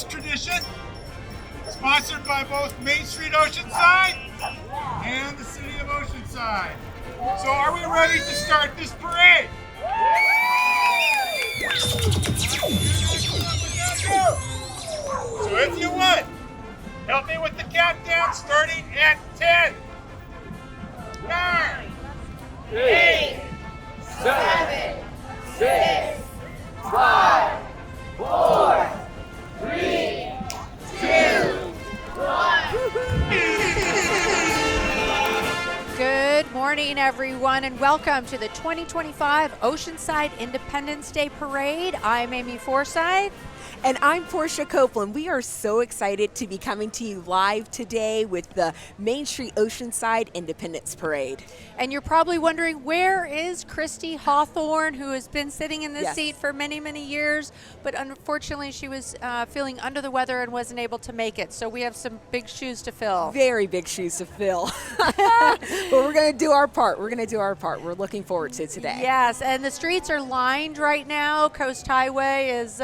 Porsche tradition, sponsored by both Main Street Oceanside and the City of Oceanside. So are we ready to start this parade? So if you would, help me with the countdown starting at 10, 9, 8, 7, 6, 5, 4, 3, 2, 1. Good morning, everyone, and welcome to the 2025 Oceanside Independence Day Parade. I'm Amy Forsythe. And I'm Porsche Copeland. We are so excited to be coming to you live today with the Main Street Oceanside Independence Parade. And you're probably wondering, where is Christy Hawthorne, who has been sitting in this seat for many, many years, but unfortunately she was feeling under the weather and wasn't able to make it. So we have some big shoes to fill. Very big shoes to fill. But we're going to do our part. We're looking forward to today. Yes, and the streets are lined right now. Coast Highway is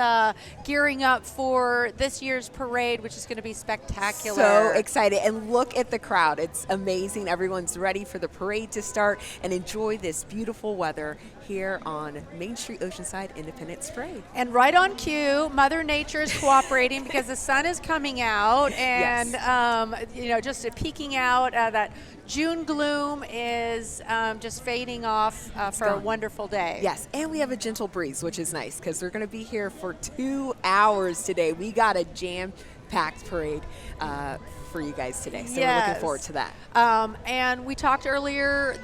gearing up for this year's parade, which is going to be spectacular. So excited. And look at the crowd. It's amazing. Everyone's ready for the parade to start and enjoy this beautiful weather here on Main Street Oceanside Independence Parade. And right on cue, Mother Nature is cooperating because the sun is coming out and just peeking out. That June gloom is just fading off for a wonderful day. Yes, and we have a gentle breeze, which is nice because they're going to be here for 2 hours today. We got a jam-packed parade for you guys today, so we're looking forward to that. And we talked earlier,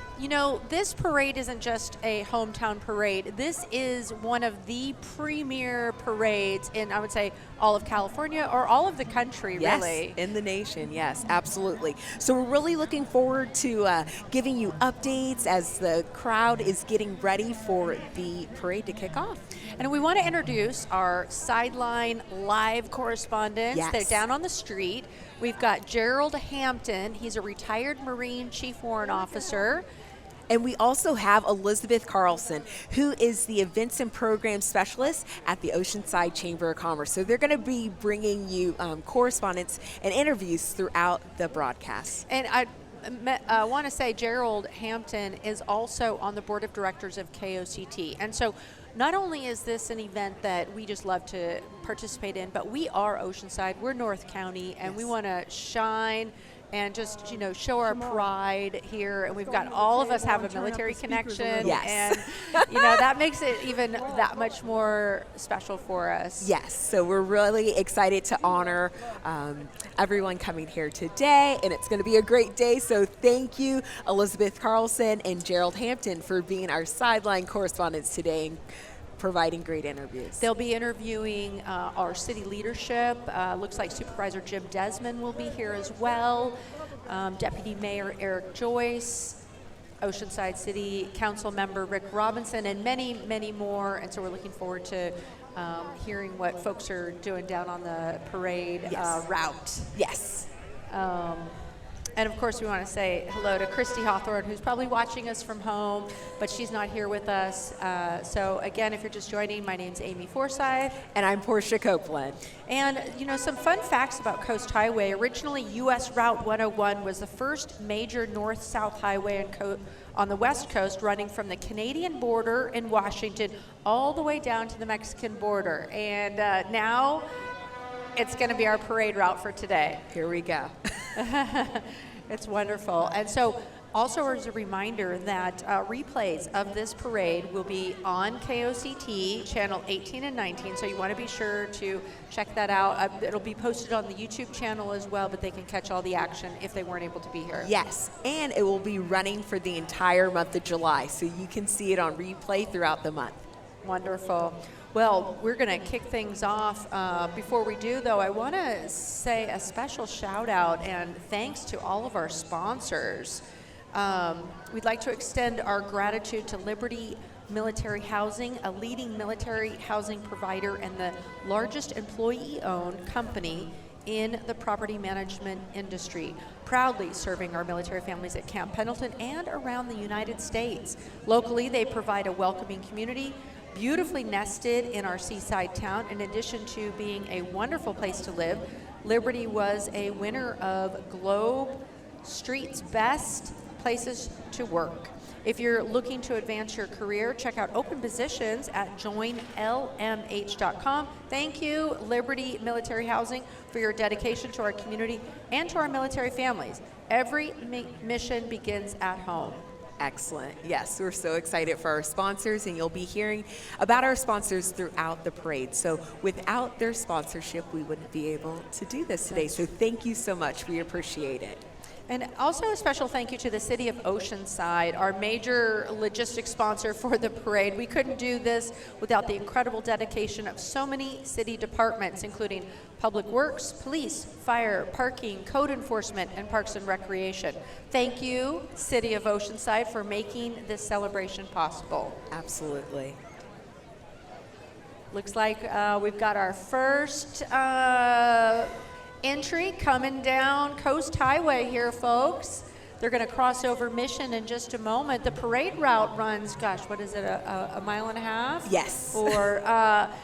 this parade isn't just a hometown parade. This is one of the premier parades in, I would say, all of California or all of the country, really. In the nation, yes, absolutely. So we're really looking forward to giving you updates as the crowd is getting ready for the parade to kick off. And we want to introduce our sideline live correspondents. Yes. They're down on the street. We've got Gerald Hampton. He's a retired Marine Chief Warrant Officer. And we also have Elizabeth Carlson, who is the Events and Program Specialist at the Oceanside Chamber of Commerce. So they're going to be bringing you correspondence and interviews throughout the broadcast. And I want to say Gerald Hampton is also on the board of directors of KOCT. And so not only is this an event that we just love to participate in, but we are Oceanside, we're North County, and we want to shine and just, show our pride here. And we've got all of us have a military connection. Yes. And, that makes it even that much more special for us. Yes. So we're really excited to honor everyone coming here today. And it's going to be a great day. So thank you, Elizabeth Carlson and Gerald Hampton, for being our sideline correspondents today and providing great interviews. They'll be interviewing our city leadership. Looks like Supervisor Jim Desmond will be here as well. Deputy Mayor Eric Joyce, Oceanside City Council Member Rick Robinson, and many, many more. And so we're looking forward to hearing what folks are doing down on the parade route. Yes. And of course, we want to say hello to Christy Hawthorne, who's probably watching us from home, but she's not here with us. So again, if you're just joining, my name's Amy Forsythe. And I'm Porsche Copeland. And, some fun facts about Coast Highway. Originally, U.S. Route 101 was the first major north-south highway on the West Coast, running from the Canadian border in Washington all the way down to the Mexican border. And now it's going to be our parade route for today. Here we go. It's wonderful. And so also as a reminder that replays of this parade will be on KOCT channel 18 and 19. So you want to be sure to check that out. It'll be posted on the YouTube channel as well, but they can catch all the action if they weren't able to be here. Yes, and it will be running for the entire month of July. So you can see it on replay throughout the month. Wonderful. Well, we're going to kick things off. Before we do, though, I want to say a special shout out and thanks to all of our sponsors. We'd like to extend our gratitude to Liberty Military Housing, a leading military housing provider and the largest employee-owned company in the property management industry, proudly serving our military families at Camp Pendleton and around the United States. Locally, they provide a welcoming community, beautifully nested in our seaside town. In addition to being a wonderful place to live, Liberty was a winner of Globe Street's Best Places to Work. If you're looking to advance your career, check out open positions at joinlmh.com. Thank you, Liberty Military Housing, for your dedication to our community and to our military families. Every mission begins at home. Excellent. Yes, we're so excited for our sponsors, and you'll be hearing about our sponsors throughout the parade. So without their sponsorship, we wouldn't be able to do this today. So thank you so much. We appreciate it. And also a special thank you to the City of Oceanside, our major logistics sponsor for the parade. We couldn't do this without the incredible dedication of so many city departments, including Public Works, Police, Fire, Parking, Code Enforcement, and Parks and Recreation. Thank you, City of Oceanside, for making this celebration possible. Absolutely. Looks like we've got our first entry coming down Coast Highway here, folks. They're going to cross over Mission in just a moment. The parade route runs, gosh, what is it, a mile and a half? Yes. Or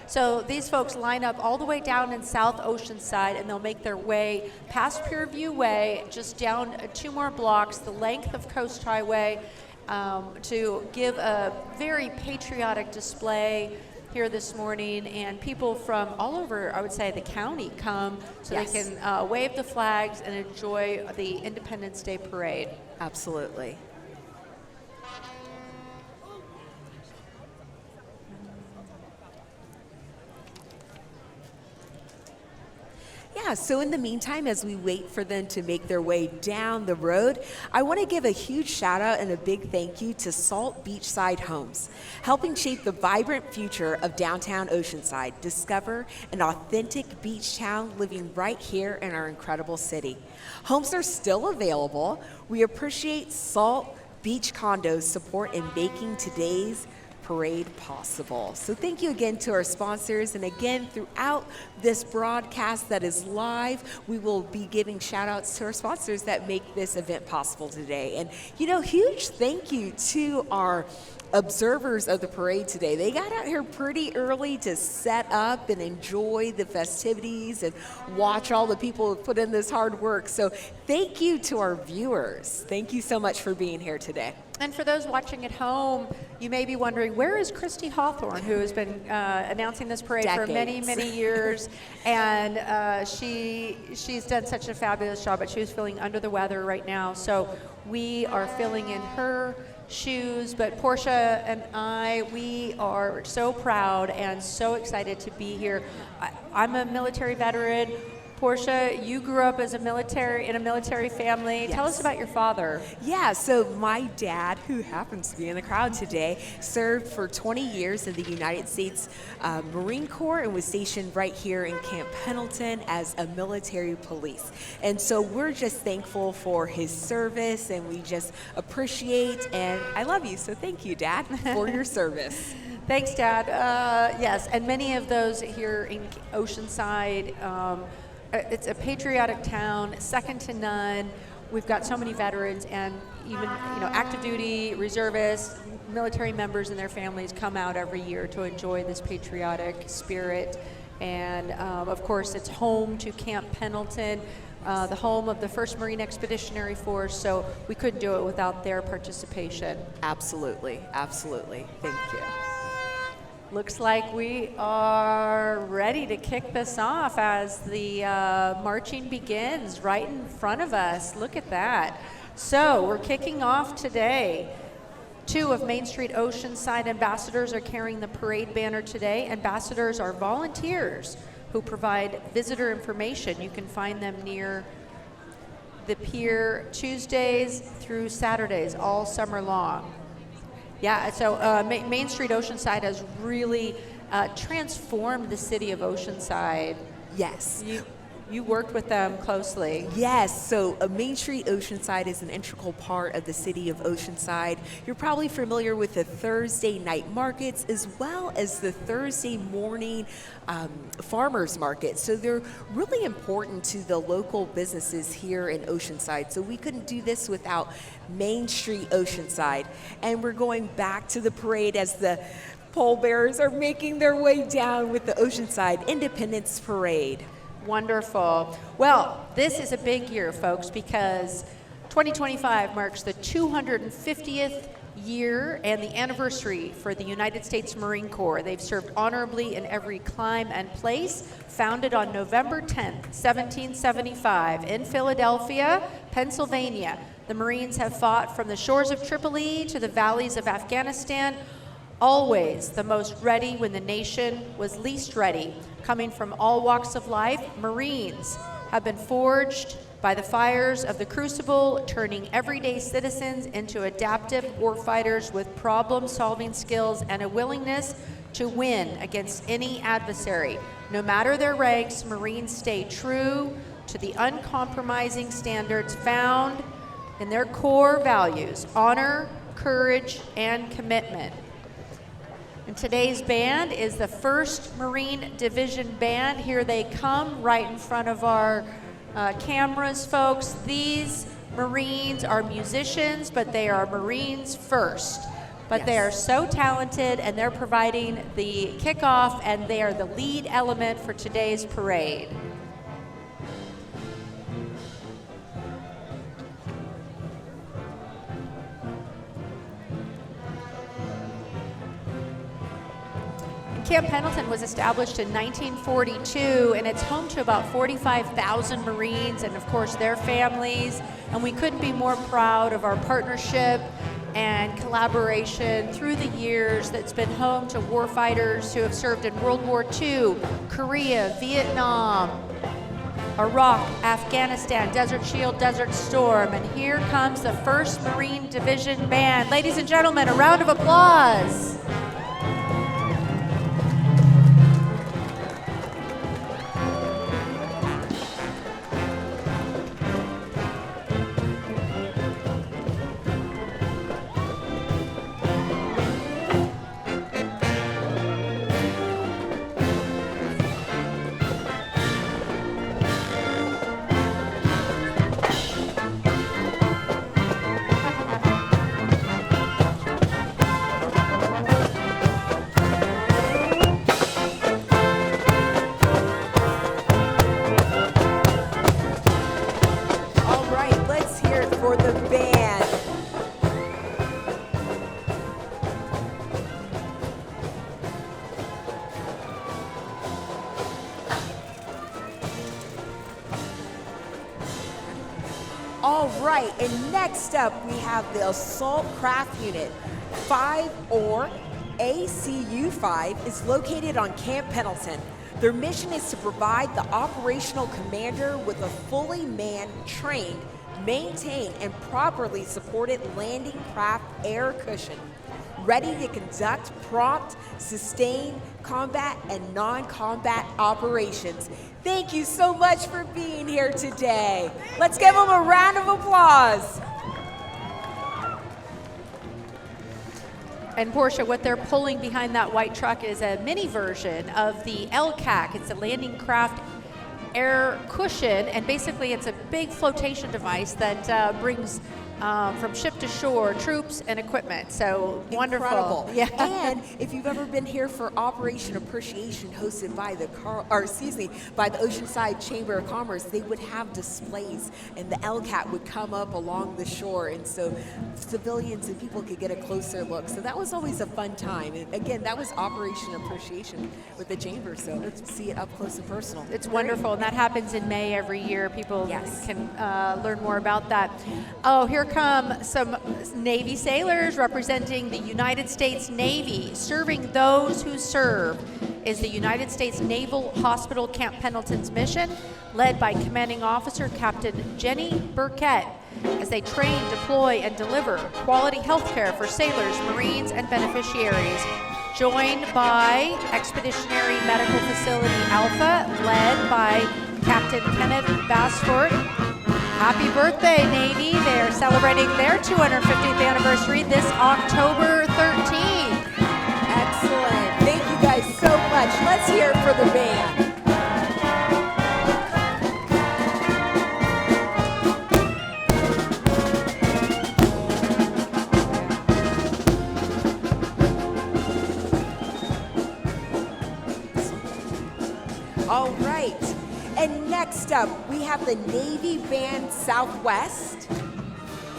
so these folks line up all the way down in South Oceanside, and they'll make their way past Pierview Way, just down 2 more blocks, the length of Coast Highway, to give a very patriotic display here this morning, and people from all over, I would say, the county come so Yes. they can wave the flags and enjoy the Independence Day Parade. Absolutely. Yeah, so in the meantime, as we wait for them to make their way down the road, I want to give a huge shout out and a big thank you to Salt Beachside Homes, helping shape the vibrant future of downtown Oceanside. Discover an authentic beach town living right here in our incredible city. Homes are still available. We appreciate Salt Beach Condos' support in making today's parade possible. So thank you again to our sponsors, and again throughout this broadcast that is live, we will be giving shout outs to our sponsors that make this event possible today. And huge thank you to our observers of the parade today. They got out here pretty early to set up and enjoy the festivities and watch all the people who put in this hard work. So thank you to our viewers. Thank you so much for being here today. And for those watching at home, you may be wondering, where is Christy Hawthorne, who has been announcing this parade for many, many years? And she's done such a fabulous job, but she was feeling under the weather right now. So we are filling in her shoes, but Porsche and we are so proud and so excited to be here. I'm a military veteran. Porsche, you grew up as in a military family. Yes. Tell us about your father. Yeah, so my dad, who happens to be in the crowd today, served for 20 years in the United States Marine Corps and was stationed right here in Camp Pendleton as a military police. And so we're just thankful for his service, and we just appreciate, and I love you, so thank you, Dad, for your service. Thanks, Dad. Yes, and many of those here in Oceanside, it's a patriotic town, second to none. We've got so many veterans, and even active duty, reservists, military members and their families come out every year to enjoy this patriotic spirit. And of course, it's home to Camp Pendleton, the home of the 1st Marine Expeditionary Force, so we couldn't do it without their participation. Absolutely, absolutely. Thank you. Looks like we are ready to kick this off as the marching begins right in front of us. Look at that. So we're kicking off today. 2 of Main Street Oceanside ambassadors are carrying the parade banner today. Ambassadors are volunteers who provide visitor information. You can find them near the pier Tuesdays through Saturdays all summer long. Yeah, so Main Street Oceanside has really transformed the city of Oceanside. Yes. You worked with them closely. Yes, so Main Street Oceanside is an integral part of the city of Oceanside. You're probably familiar with the Thursday night markets as well as the Thursday morning farmers market. So they're really important to the local businesses here in Oceanside. So we couldn't do this without Main Street Oceanside. And we're going back to the parade as the Pallbearers are making their way down with the Oceanside Independence Parade. Wonderful. Well, this is a big year, folks, because 2025 marks the 250th year and the anniversary for the United States Marine Corps. They've served honorably in every clime and place. Founded on November 10th, 1775 in Philadelphia, Pennsylvania, the Marines have fought from the shores of Tripoli to the valleys of Afghanistan, always the most ready when the nation was least ready. Coming from all walks of life, Marines have been forged by the fires of the crucible, turning everyday citizens into adaptive warfighters with problem-solving skills and a willingness to win against any adversary. No matter their ranks, Marines stay true to the uncompromising standards found in their core values: honor, courage, and commitment. And today's band is the 1st Marine Division Band. Here they come right in front of our cameras, folks. These Marines are musicians, but they are Marines first. But they are so talented, and they're providing the kickoff, and they are the lead element for today's parade. Camp Pendleton was established in 1942, and it's home to about 45,000 Marines and, of course, their families. And we couldn't be more proud of our partnership and collaboration through the years that's been home to warfighters who have served in World War II, Korea, Vietnam, Iraq, Afghanistan, Desert Shield, Desert Storm. And here comes the 1st Marine Division Band. Ladies and gentlemen, a round of applause. All right, and next up we have the Assault Craft Unit. 5 or ACU-5 is located on Camp Pendleton. Their mission is to provide the operational commander with a fully manned, trained, maintained, and properly supported landing craft air cushion, ready to conduct prompt, sustained, combat, and non-combat operations. Thank you so much for being here today. Let's give them a round of applause. And Porsche, what they're pulling behind that white truck is a mini version of the LCAC. It's a landing craft air cushion, and basically it's a big flotation device that brings from ship to shore troops and equipment. So wonderful. Incredible. Yeah. And if you've ever been here for Operation Appreciation hosted by the by the Oceanside Chamber of Commerce, they would have displays, and the LCAT would come up along the shore, and so civilians and people could get a closer look. So that was always a fun time. And again, that was Operation Appreciation with the Chamber. So let's see it up close and personal. It's wonderful, and that happens in May every year. People can learn more about that. Oh, here come some Navy sailors representing the United States Navy. Serving those who serve is the United States Naval Hospital Camp Pendleton's mission, led by Commanding Officer Captain Jenny Burkett, as they train, deploy, and deliver quality health care for sailors, Marines, and beneficiaries. Joined by Expeditionary Medical Facility Alpha, led by Captain Kenneth Bassford. Happy birthday, Navy. They are celebrating their 250th anniversary this October 13th. Excellent. Thank you guys so much. Let's hear it for the band. up, we have the Navy Band Southwest.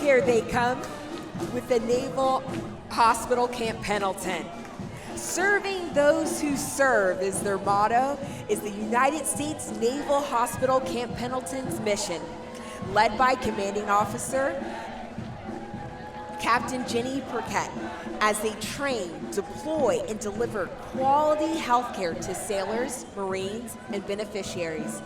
Here they come with the Naval Hospital Camp Pendleton. Serving those who serve is their motto, is the United States Naval Hospital Camp Pendleton's mission. Led by Commanding Officer Captain Jenny Burkett, as they train, deploy, and deliver quality health care to sailors, Marines, and beneficiaries.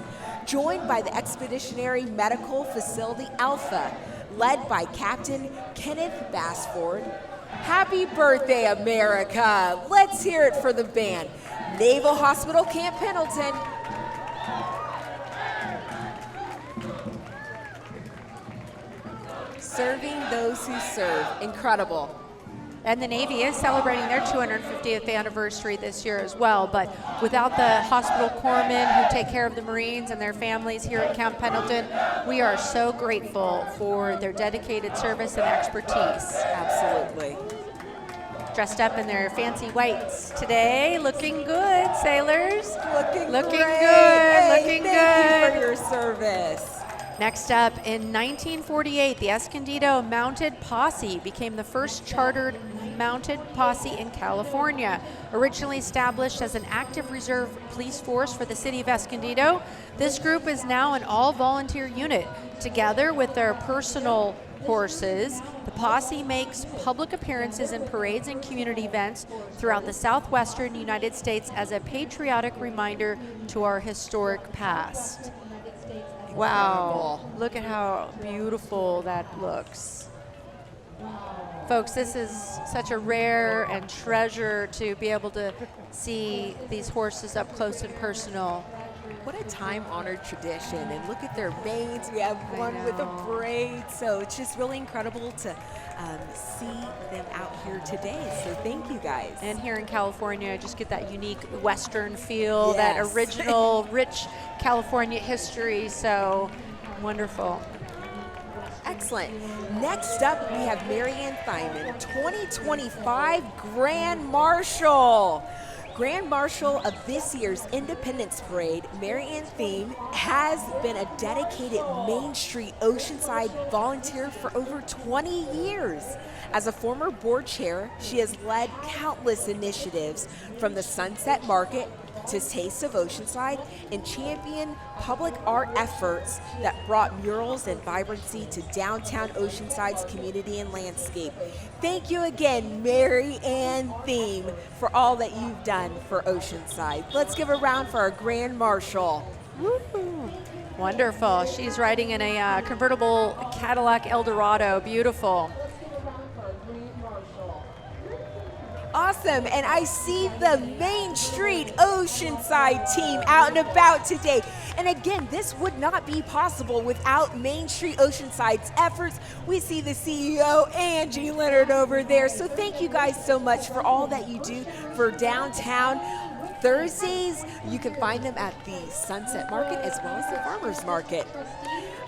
Joined by the Expeditionary Medical Facility Alpha, led by Captain Kenneth Bassford. Happy birthday, America! Let's hear it for the band. Naval Hospital Camp Pendleton. Serving those who serve. Incredible. And the Navy is celebrating their 250th anniversary this year as well. But without the hospital corpsmen who take care of the Marines and their families here at Camp Pendleton, we are so grateful for their dedicated service and expertise. Absolutely. Dressed up in their fancy whites today. Looking good, sailors. Looking great. good. Hey, looking thank good. you for your service. Next up, in 1948, the Escondido Mounted Posse became the first chartered mounted posse in California. Originally established as an active reserve police force for the city of Escondido, this group is now an all-volunteer unit. Together with their personal horses, the posse makes public appearances in parades and community events throughout the southwestern United States as a patriotic reminder to our historic past. Wow, look at how beautiful that looks. Folks, this is such a rare and treasure to be able to see these horses up close and personal. What a time-honored tradition, and look at their manes. We have one with a braid, so it's just really incredible to see them out here today. So thank you guys. And here in California, just get that unique Western feel, Yes. that original, rich California history. So wonderful. Excellent. Next up, we have Marianne Thyman, 2025 Grand Marshal. Grand Marshal of this year's Independence Parade, Marianne Thiem has been a dedicated Main Street Oceanside volunteer for over 20 years. As a former board chair, she has led countless initiatives from the Sunset Market to Taste of Oceanside and championed public art efforts that brought murals and vibrancy to downtown Oceanside's community and landscape. Thank you again, Mary Ann Thiem, for all that you've done for Oceanside. Let's give a round for our Grand Marshal. Woo-hoo. Wonderful. She's riding in a convertible Cadillac Eldorado. Beautiful. Awesome, and I see the Main Street Oceanside team out and about today. And again, this would not be possible without Main Street Oceanside's efforts. We see the CEO, Angie Leonard, over there. So thank you guys so much for all that you do for downtown. Thursdays, you can find them at the Sunset Market as well as the Farmers Market.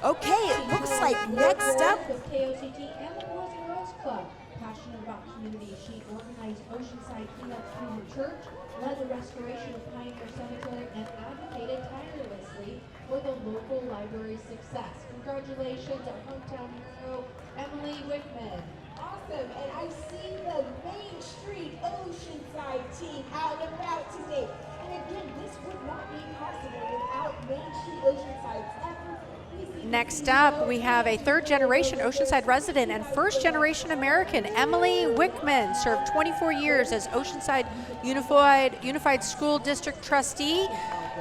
Okay, it looks like next up, KOCT and the Boys and Girls Club. Passionate about community, she organized Oceanside cleanup through her church, led the restoration of Pioneer Cemetery, and advocated tirelessly for the local library's success. Congratulations, our hometown hero, Emily Wickman. Awesome, and I see the Main Street Oceanside team out and about today. And again, this would not be possible without Main Street Oceanside's efforts. Next up, we have a third-generation Oceanside resident and first-generation American, Emily Wickman, served 24 years as Oceanside Unified School District trustee.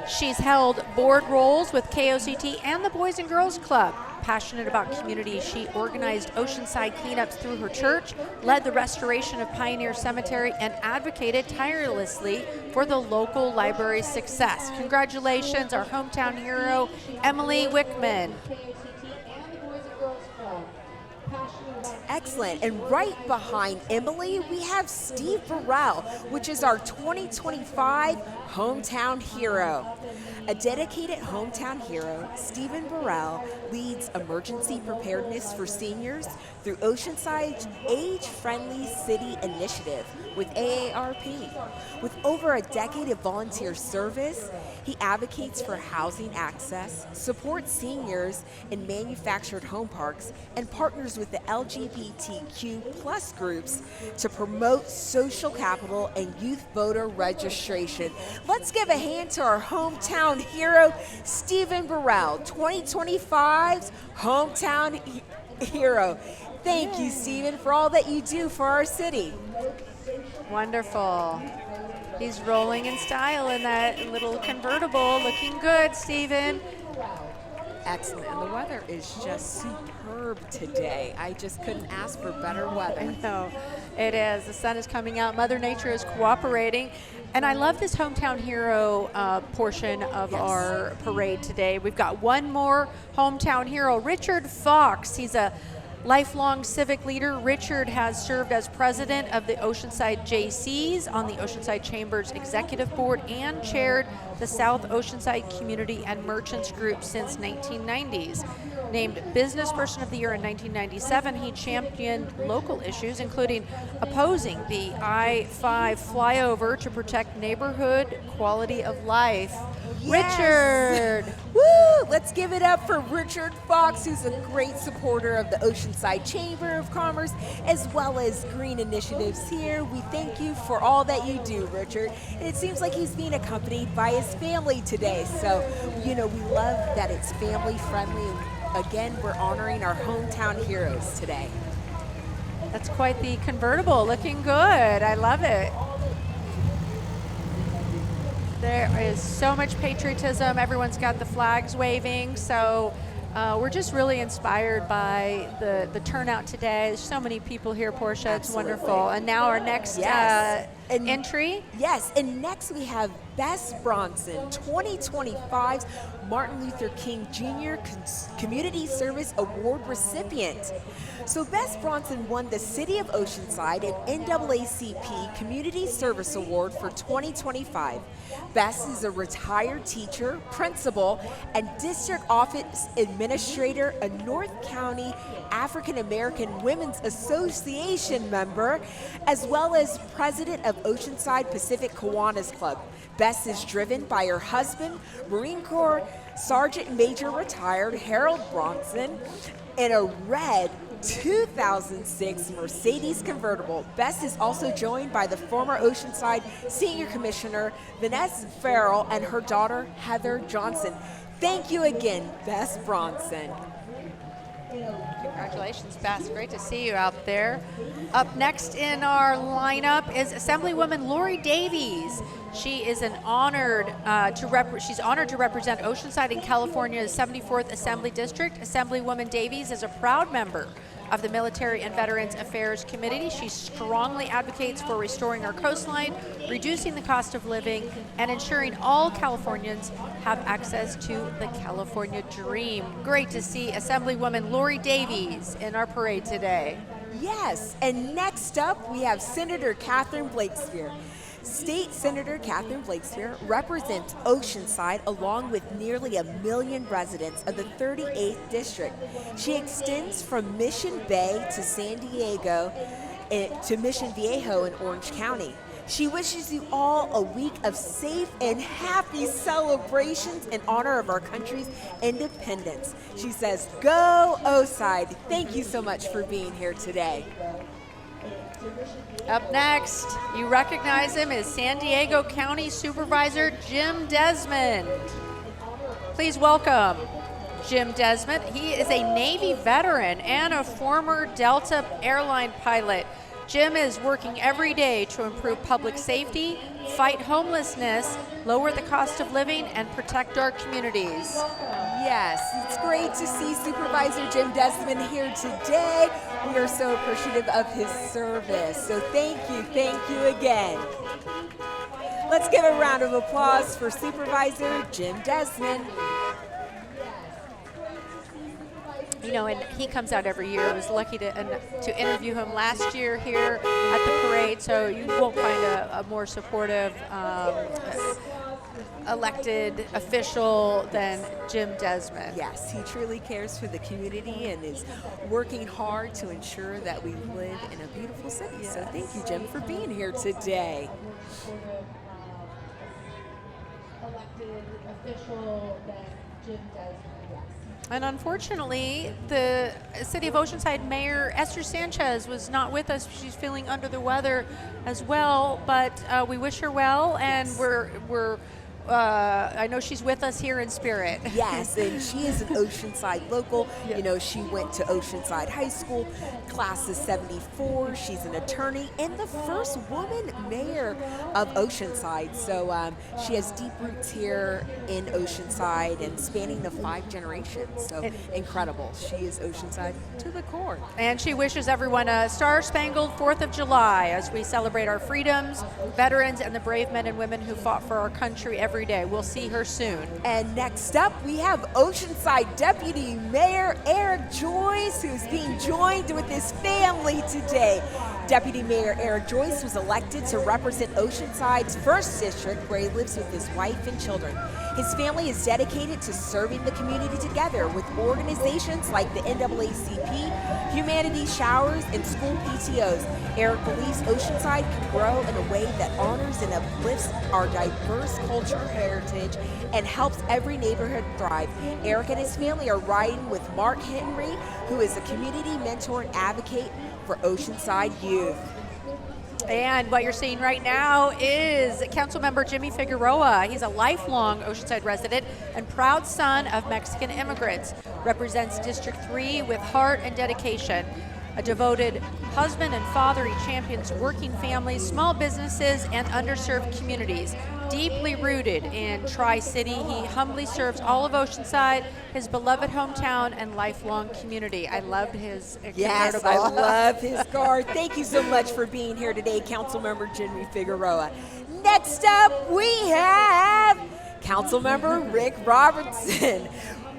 She's held board roles with KOCT and the Boys and Girls Club. Passionate about community, she organized Oceanside cleanups through her church, led the restoration of Pioneer Cemetery, and advocated tirelessly for the local library's success. Congratulations, our hometown hero, Emily Wickman. KOCT and the Boys and Girls Club. Excellent. And right behind Emily, we have Steve Burrell, which is our 2025 Hometown Hero. A dedicated hometown hero, Stephen Burrell leads emergency preparedness for seniors through Oceanside's Age-Friendly City Initiative with AARP. With over a decade of volunteer service, he advocates for housing access, supports seniors in manufactured home parks, and partners with the LGBTQ plus groups to promote social capital and youth voter registration. Let's give a hand to our hometown hero, Stephen Burrell, 2025's Hometown Hero. Thank you, Stephen, for all that you do for our city. Wonderful. He's rolling in style in that little convertible. Looking good, Stephen. Excellent. And the weather is just superb today. I just couldn't ask for better weather. No, it is. The sun is coming out. Mother Nature is cooperating. And I love this Hometown Hero portion of our parade today. We've got one more Hometown Hero, Richard Fox. He's a lifelong civic leader. Richard has served as president of the Oceanside JCs on the Oceanside Chamber's executive board and chaired the South Oceanside Community and Merchants Group since 1990s. Named Business Person of the Year in 1997, he championed local issues, including opposing the I-5 flyover to protect neighborhood quality of life. Yes. Richard! Woo! Let's give it up for Richard Fox, who's a great supporter of the Oceanside Chamber of Commerce, as well as green initiatives here. We thank you for all that you do, Richard. And it seems like he's being accompanied by his family today. So, we love that it's family friendly. Again, we're honoring our hometown heroes today. That's quite the convertible. Looking good. I love it. There is so much patriotism. Everyone's got the flags waving. So we're just really inspired by the turnout today. There's so many people here, Portia. It's wonderful. And now our next entry. Yes, and next we have Bess Bronson, 2025's Martin Luther King Jr. Community Service Award recipient. So Bess Bronson won the City of Oceanside and NAACP Community Service Award for 2025. Bess is a retired teacher, principal, and district office administrator, a North County African American Women's Association member, as well as president of Oceanside Pacific Kiwanis Club. Bess is driven by her husband, Marine Corps Sergeant Major retired Harold Bronson, in a red 2006 Mercedes convertible. Bess is also joined by the former Oceanside Senior Commissioner Vanessa Farrell and her daughter Heather Johnson. Thank you again, Bess Bronson. Congratulations, Bess. Great to see you out there. Up next in our lineup is Assemblywoman Lori Davies. She is honored to represent Oceanside in California's 74th Assembly District. Assemblywoman Davies is a proud member of the Military and Veterans Affairs Committee. She strongly advocates for restoring our coastline, reducing the cost of living, and ensuring all Californians have access to the California dream. Great to see Assemblywoman Lori Davies in our parade today. Yes, and next up we have Senator Catherine Blakespeare. State Senator Catherine Blakespeare represents Oceanside along with nearly 1 million residents of the 38th District. She extends from Mission Bay to San Diego to Mission Viejo in Orange County. She wishes you all a week of safe and happy celebrations in honor of our country's independence. She says, go Oceanside. Thank you so much for being here today. Up next, you recognize him as San Diego County Supervisor Jim Desmond. Please welcome Jim Desmond. He is a Navy veteran and a former Delta airline pilot. Jim is working every day to improve public safety, fight homelessness, lower the cost of living, and protect our communities. Yes, it's great to see Supervisor Jim Desmond here today. We are so appreciative of his service. So thank you again. Let's give a round of applause for Supervisor Jim Desmond. you know, and he comes out every year. I was lucky to interview him last year here at the parade, so you won't find a more supportive elected official than Jim Desmond. Yes, he truly cares for the community and is working hard to ensure that we live in a beautiful city. Yes. So thank you, Jim, for being here today. Elected official than Jim Desmond. And unfortunately, the City of Oceanside Mayor Esther Sanchez was not with us. She's feeling under the weather as well, but we wish her well, and we're I know she's with us here in spirit. Yes, and she is an Oceanside local. Yeah. You know, she went to Oceanside High School, class of 74. She's an attorney and the first woman mayor of Oceanside. So she has deep roots here in Oceanside and spanning the 5 generations. So incredible. She is Oceanside to the core. And she wishes everyone a star-spangled 4th of July as we celebrate our freedoms, veterans, and the brave men and women who fought for our country every day. We'll see her soon. And next up, we have Oceanside Deputy Mayor Eric Joyce, who's being joined with his family today. Deputy Mayor Eric Joyce was elected to represent Oceanside's 1st district, where he lives with his wife and children. His family is dedicated to serving the community together with organizations like the NAACP, Humanity Showers, and school PTOs. Eric believes Oceanside can grow in a way that honors and uplifts our diverse cultural heritage and helps every neighborhood thrive. Eric and his family are riding with Mark Henry, who is a community mentor and advocate for Oceanside youth. And what you're seeing right now is Councilmember Jimmy Figueroa. He's a lifelong Oceanside resident and proud son of Mexican immigrants. Represents District 3 with heart and dedication. A devoted husband and father, he champions working families, small businesses, and underserved communities. Deeply rooted in Tri-City, he humbly serves all of Oceanside, his beloved hometown, and lifelong community. I loved his Yes, I convertible. love his car. Thank you so much for being here today, Councilmember Jimmy Figueroa. Next up, we have Councilmember Rick Robertson.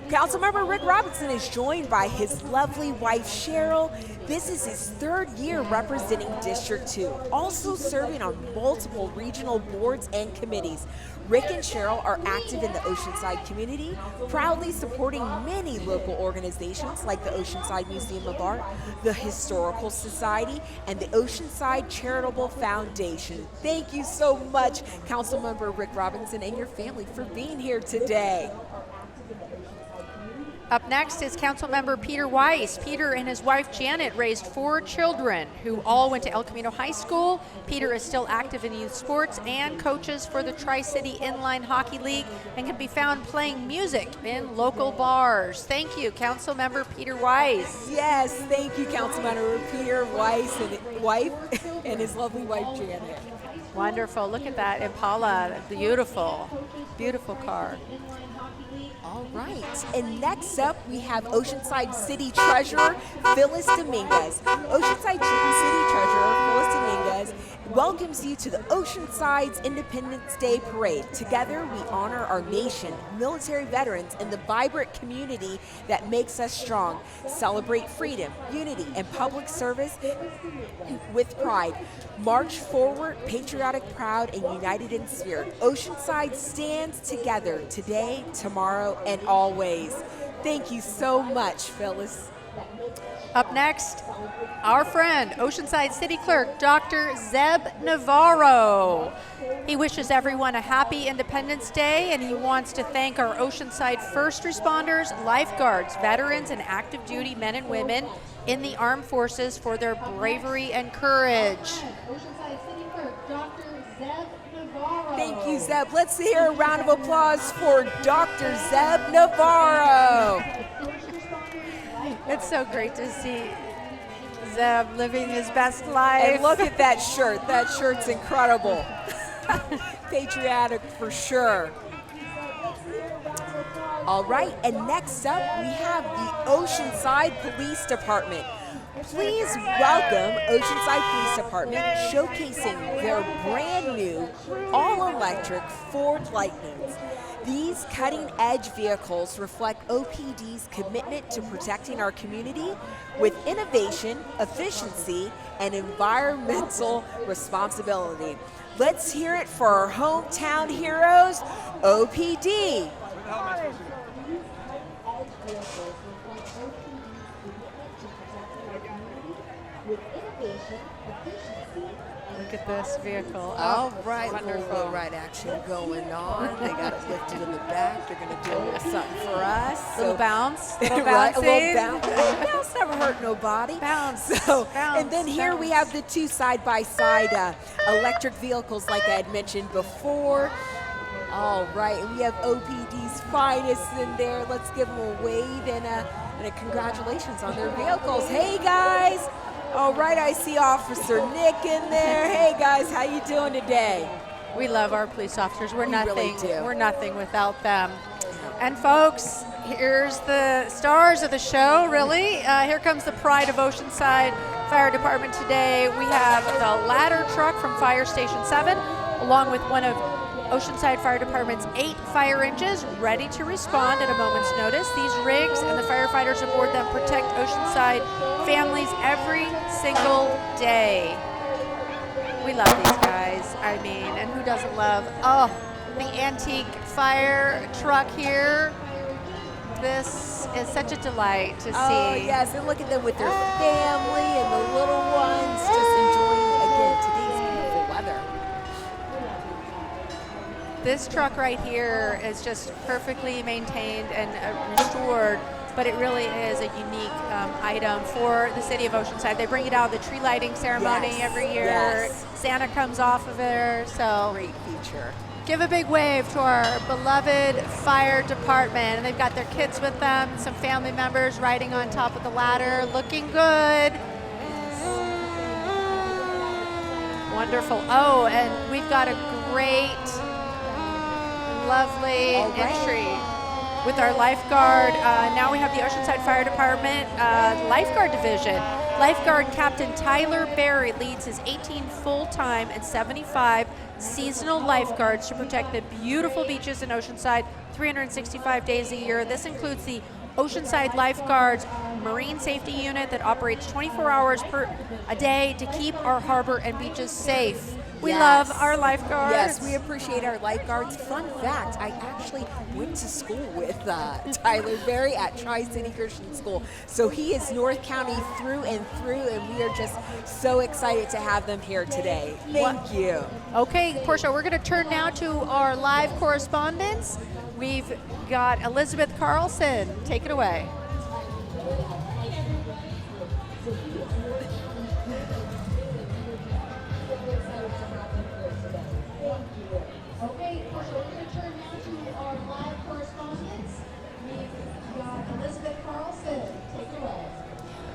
Councilmember Rick Robinson is joined by his lovely wife, Cheryl. This is his 3rd year representing District 2, also serving on multiple regional boards and committees. Rick and Cheryl are active in the Oceanside community, proudly supporting many local organizations like the Oceanside Museum of Art, the Historical Society, and the Oceanside Charitable Foundation. Thank you so much, Councilmember Rick Robinson and your family, for being here today. Up next is Councilmember Peter Weiss. Peter and his wife Janet raised 4 children who all went to El Camino High School. Peter is still active in youth sports and coaches for the Tri-City Inline Hockey League and can be found playing music in local bars. Thank you, Councilmember Peter Weiss. Yes, thank you, Councilmember Peter Weiss and wife and his lovely wife Janet. Wonderful. Look at that Impala. Beautiful, beautiful car. All right, and next up we have Oceanside City Treasurer Phyllis Dominguez. Oceanside City Treasurer Phyllis Dominguez welcomes you to the Oceanside's Independence Day Parade. Together we honor our nation, military veterans, and the vibrant community that makes us strong. Celebrate freedom, unity, and public service with pride. March forward, patriotic, proud, and united in spirit. Oceanside stands together today, tomorrow, and always. Thank you so much, Phyllis. Up next, our friend, Oceanside City Clerk, Dr. Zeb Navarro. He wishes everyone a happy Independence Day, and he wants to thank our Oceanside first responders, lifeguards, veterans, and active duty men and women in the armed forces for their bravery and courage. Oceanside City Clerk, Dr. Zeb Navarro. Thank you, Zeb. Let's hear a round of applause for Dr. Zeb Navarro. It's so great to see Zeb living his best life. And look at that shirt. That shirt's incredible. Patriotic for sure. All right, and next up we have the Oceanside Police Department. Please welcome Oceanside Police Department showcasing their brand new all-electric Ford Lightnings. These cutting-edge vehicles reflect OPD's commitment to protecting our community with innovation, efficiency, and environmental responsibility. Let's hear it for our hometown heroes, OPD. Look at this vehicle. All right, wonderful. little ride action going on. They got it lifted in the back. They're going to do a little something for us. Little bounce, little right, a bouncing. little bounce. Bounce never hurt nobody. Bounce, So, bounce, and then here we have the two side-by-side electric vehicles, like I had mentioned before. All right, and we have OPD's finest in there. Let's give them a wave and a congratulations on their vehicles. Hey guys. All right, I see Officer Nick in there. Hey guys, how you doing today? We love our police officers. We're We nothing. really do. We're nothing without them. And folks, here's the stars of the show. Really, here comes the pride of Oceanside Fire Department today. We have the ladder truck from Fire Station 7, along with one of Oceanside Fire Department's 8 fire engines ready to respond at a moment's notice. These rigs and the firefighters aboard them protect Oceanside families every single day. We love these guys. I mean, and who doesn't love, the antique fire truck here. This is such a delight to see. Oh yes, and look at them with their family and the little ones just enjoying, again, today's beautiful weather. This truck right here is just perfectly maintained and restored, but it really is a unique item for the City of Oceanside. They bring it out of the tree lighting ceremony Yes, every year. yes. Santa comes off of there, so Great feature. give a big wave to our beloved fire department. And they've got their kids with them, some family members riding on top of the ladder, looking good. Wonderful. Oh, and we've got a great, lovely All right. entry with our lifeguard. Now we have the Oceanside Fire Department Lifeguard Division. Lifeguard Captain Tyler Berry leads his 18 full-time and 75 seasonal lifeguards to protect the beautiful beaches in Oceanside 365 days a year. This includes the Oceanside Lifeguards Marine Safety Unit that operates 24 hours per a day to keep our harbor and beaches safe. We Yes. love our lifeguards. Yes, we appreciate our lifeguards. Fun fact, I actually went to school with Tyler Berry at Tri-City Christian School. So he is North County through and through, and we are just so excited to have them here today. Thank you. Okay, Portia, we're going to turn now to our live correspondence. We've got Elizabeth Carlson. Take it away. Okay, so we're going to turn now to our live correspondence. We've got Elizabeth Carlson. Take it away.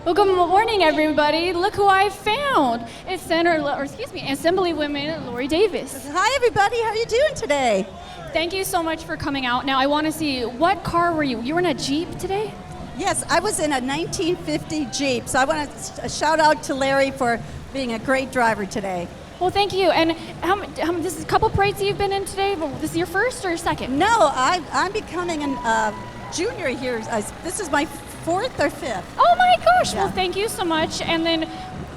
Well, good morning, everybody. Look who I found. It's Assemblywoman Lori Davis. Hi, everybody. How are you doing today? Thank you so much for coming out. Now, I want to see, what car were you? You were in a Jeep today? Yes, I was in a 1950 Jeep, so I want to shout out to Larry for being a great driver today. Well, thank you. And this is a couple parades you've been in today. Well, this is your first or your second? No, I'm becoming a junior here. This is my 4th or 5th. Oh my gosh. Yeah. Well, thank you so much. And then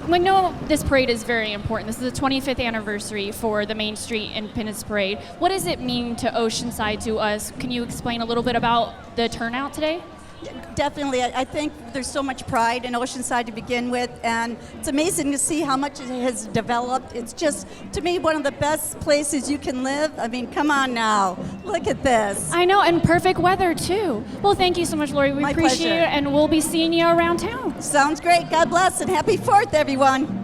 we know this parade is very important. This is the 25th anniversary for the Main Street Independence Parade. What does it mean to Oceanside, to us? Can you explain a little bit about the turnout today? Definitely. I think there's so much pride in Oceanside to begin with, and it's amazing to see how much it has developed. It's just, to me, one of the best places you can live. I mean, come on now. Look at this. I know, and perfect weather too. Well, thank you so much, Lori. We My appreciate pleasure. it, and we'll be seeing you around town. Sounds great. God bless, and happy 4th, everyone.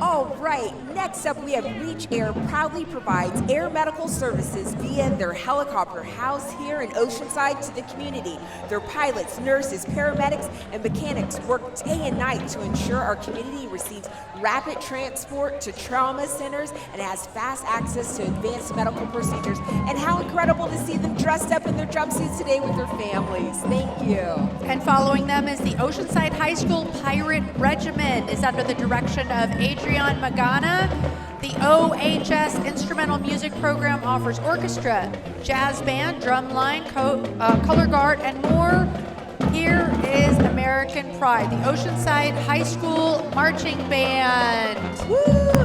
All right, next up we have Reach Air proudly provides air medical services via their helicopter housed here in Oceanside to the community. Their pilots, nurses, paramedics, and mechanics work day and night to ensure our community receives rapid transport to trauma centers and has fast access to advanced medical procedures. And how incredible to see them dressed up in their jumpsuits today with their families. Thank you. And following them is the Oceanside High School Pirate Regiment. Is under the direction of Adrian Magana. The OHS Instrumental Music Program offers orchestra, jazz band, drumline, color guard, and more. Here is American Pride, the Oceanside High School Marching Band. Woo!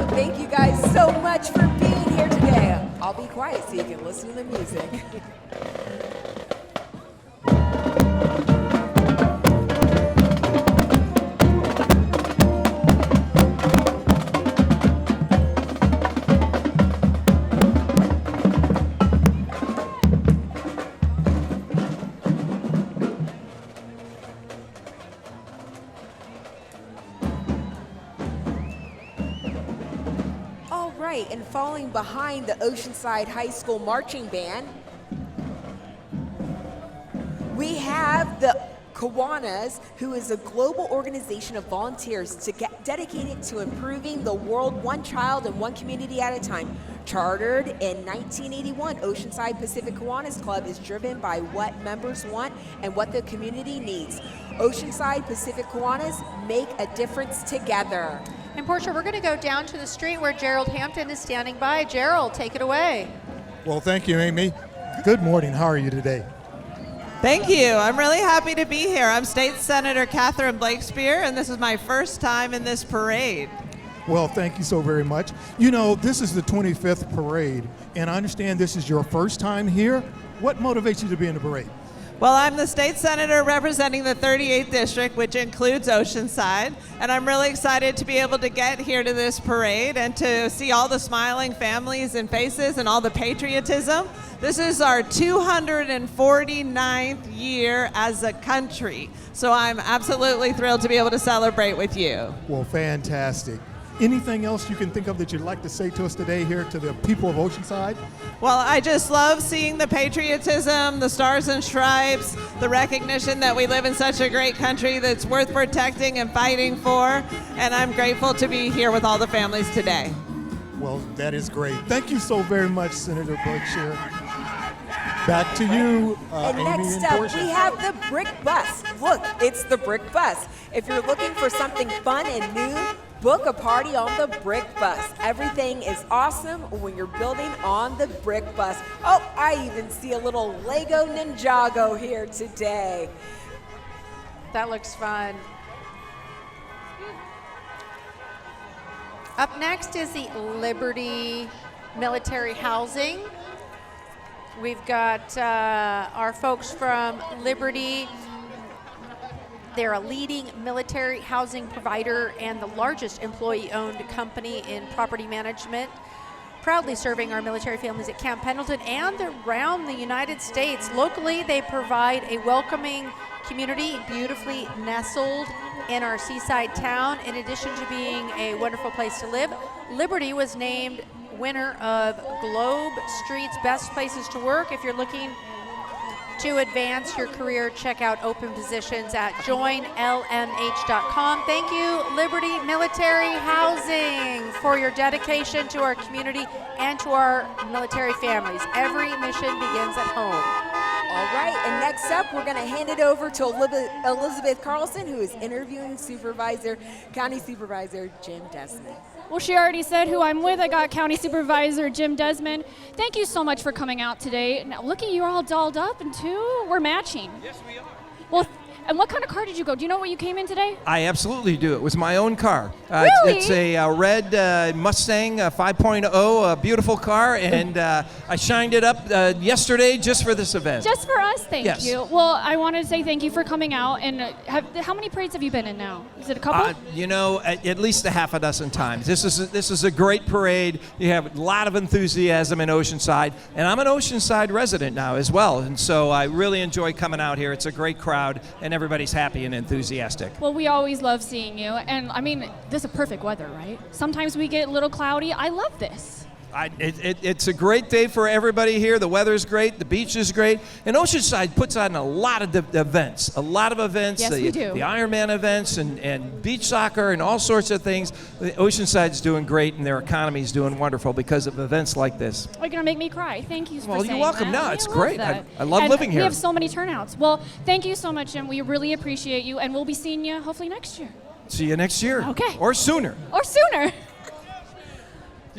Thank you guys so much for being here today. I'll be quiet so you can listen to the music. And following behind the Oceanside High School Marching Band, we have the Kiwanis, who is a global organization of volunteers dedicated to improving the world one child and one community at a time. Chartered in 1981, Oceanside Pacific Kiwanis Club is driven by what members want and what the community needs. Oceanside Pacific Kiwanis make a difference together. And Porsche, we're going to go down to the street where Gerald Hampton is standing by. Gerald, take it away. Well, thank you, Amy. Good morning. How are you today? Thank you. I'm really happy to be here. I'm State Senator Catherine Blakespear, and this is my first time in this parade. Well, thank you so very much. You know, this is the 25th parade, and I understand this is your first time here. What motivates you to be in the parade? Well, I'm the state senator representing the 38th district, which includes Oceanside, and I'm really excited to be able to get here to this parade and to see all the smiling families and faces and all the patriotism. This is our 249th year as a country, so I'm absolutely thrilled to be able to celebrate with you. Well, fantastic. Anything else you can think of that you'd like to say to us today here to the people of Oceanside? Well, I just love seeing the patriotism, the stars and stripes, the recognition that we live in such a great country that's worth protecting and fighting for, and I'm grateful to be here with all the families today. Well, that is great. Thank you so very much, Senator Blakespear. Back to you, and Amy next and up, Porsche. we have the Brick Bus. Look, it's the Brick Bus. If you're looking for something fun and new, book a party on the Brick Bus. Everything is awesome when you're building on the Brick Bus. Oh, I even see a little Lego Ninjago here today. That looks fun. Up next is the Liberty Military Housing. We've got our folks from Liberty. They're a leading military housing provider and the largest employee-owned company in property management, proudly serving our military families at Camp Pendleton and around the United States. Locally, they provide a welcoming community, beautifully nestled in our seaside town. In addition to being a wonderful place to live, Liberty was named winner of Globe Street's Best Places to Work. If you're looking to advance your career, check out open positions at joinlmh.com. Thank you, Liberty Military Housing, for your dedication to our community and to our military families. Every mission begins at home. All right, and next up, we're going to hand it over to Elizabeth Carlson, who is interviewing County Supervisor Jim Desmond. Well, she already said who I'm with. I got County Supervisor Jim Desmond. Thank you so much for coming out today. Now, look at you, all dolled up, and we're matching. Yes, we are. Well, and what kind of car did you go? Do you know what you came in today? I absolutely do. It was my own car. Really? It's a red Mustang 5.0, a beautiful car, and I shined it up yesterday just for this event. Just for us, thank Yes. you. Well, I wanted to say thank you for coming out. And how many parades have you been in now? Is it a couple? At least a half a dozen times. This is a great parade. You have a lot of enthusiasm in Oceanside, and I'm an Oceanside resident now as well, and so I really enjoy coming out here. It's a great crowd, and everybody's happy and enthusiastic. Well, we always love seeing you. And I mean, this is perfect weather, right? Sometimes we get a little cloudy. I love this. It's a great day for everybody here. The weather's great. The beach is great. And Oceanside puts on a lot of events. Yes, we do. The Ironman events and beach soccer and all sorts of things. Oceanside's doing great, and their economy's doing wonderful because of events like this. You're going to make me cry. Thank you for Well, saying you're welcome. that. No, I it's love great. that. I love And living here. We have so many turnouts. Well, thank you so much, and we really appreciate you. And we'll be seeing you hopefully next year. See you next year. Okay. Or sooner. Or sooner.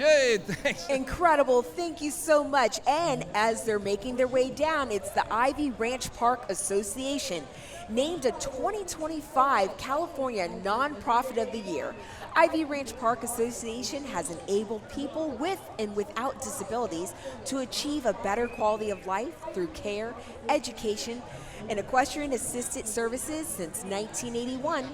Yay, thanks. Incredible. Thank you so much. And as they're making their way down, it's the Ivy Ranch Park Association, named a 2025 California Nonprofit of the Year. Ivy Ranch Park Association has enabled people with and without disabilities to achieve a better quality of life through care, education, and equestrian assisted services since 1981.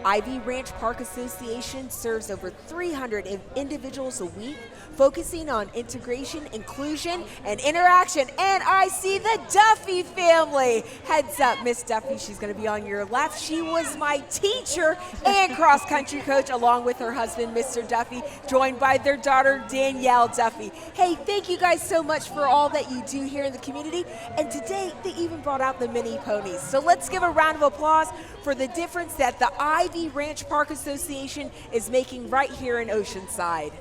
Ivy Ranch Park Association serves over 300 individuals a week, focusing on integration, inclusion, and interaction. And I see the Duffy family. Heads up, Miss Duffy, she's gonna be on your left. She was my teacher and cross-country coach, along with her husband, Mr. Duffy, joined by their daughter, Danielle Duffy. Hey, thank you guys so much for all that you do here in the community. And today, they even brought out the mini ponies. So let's give a round of applause for the difference that the Ivy Ranch Park Association is making right here in Oceanside.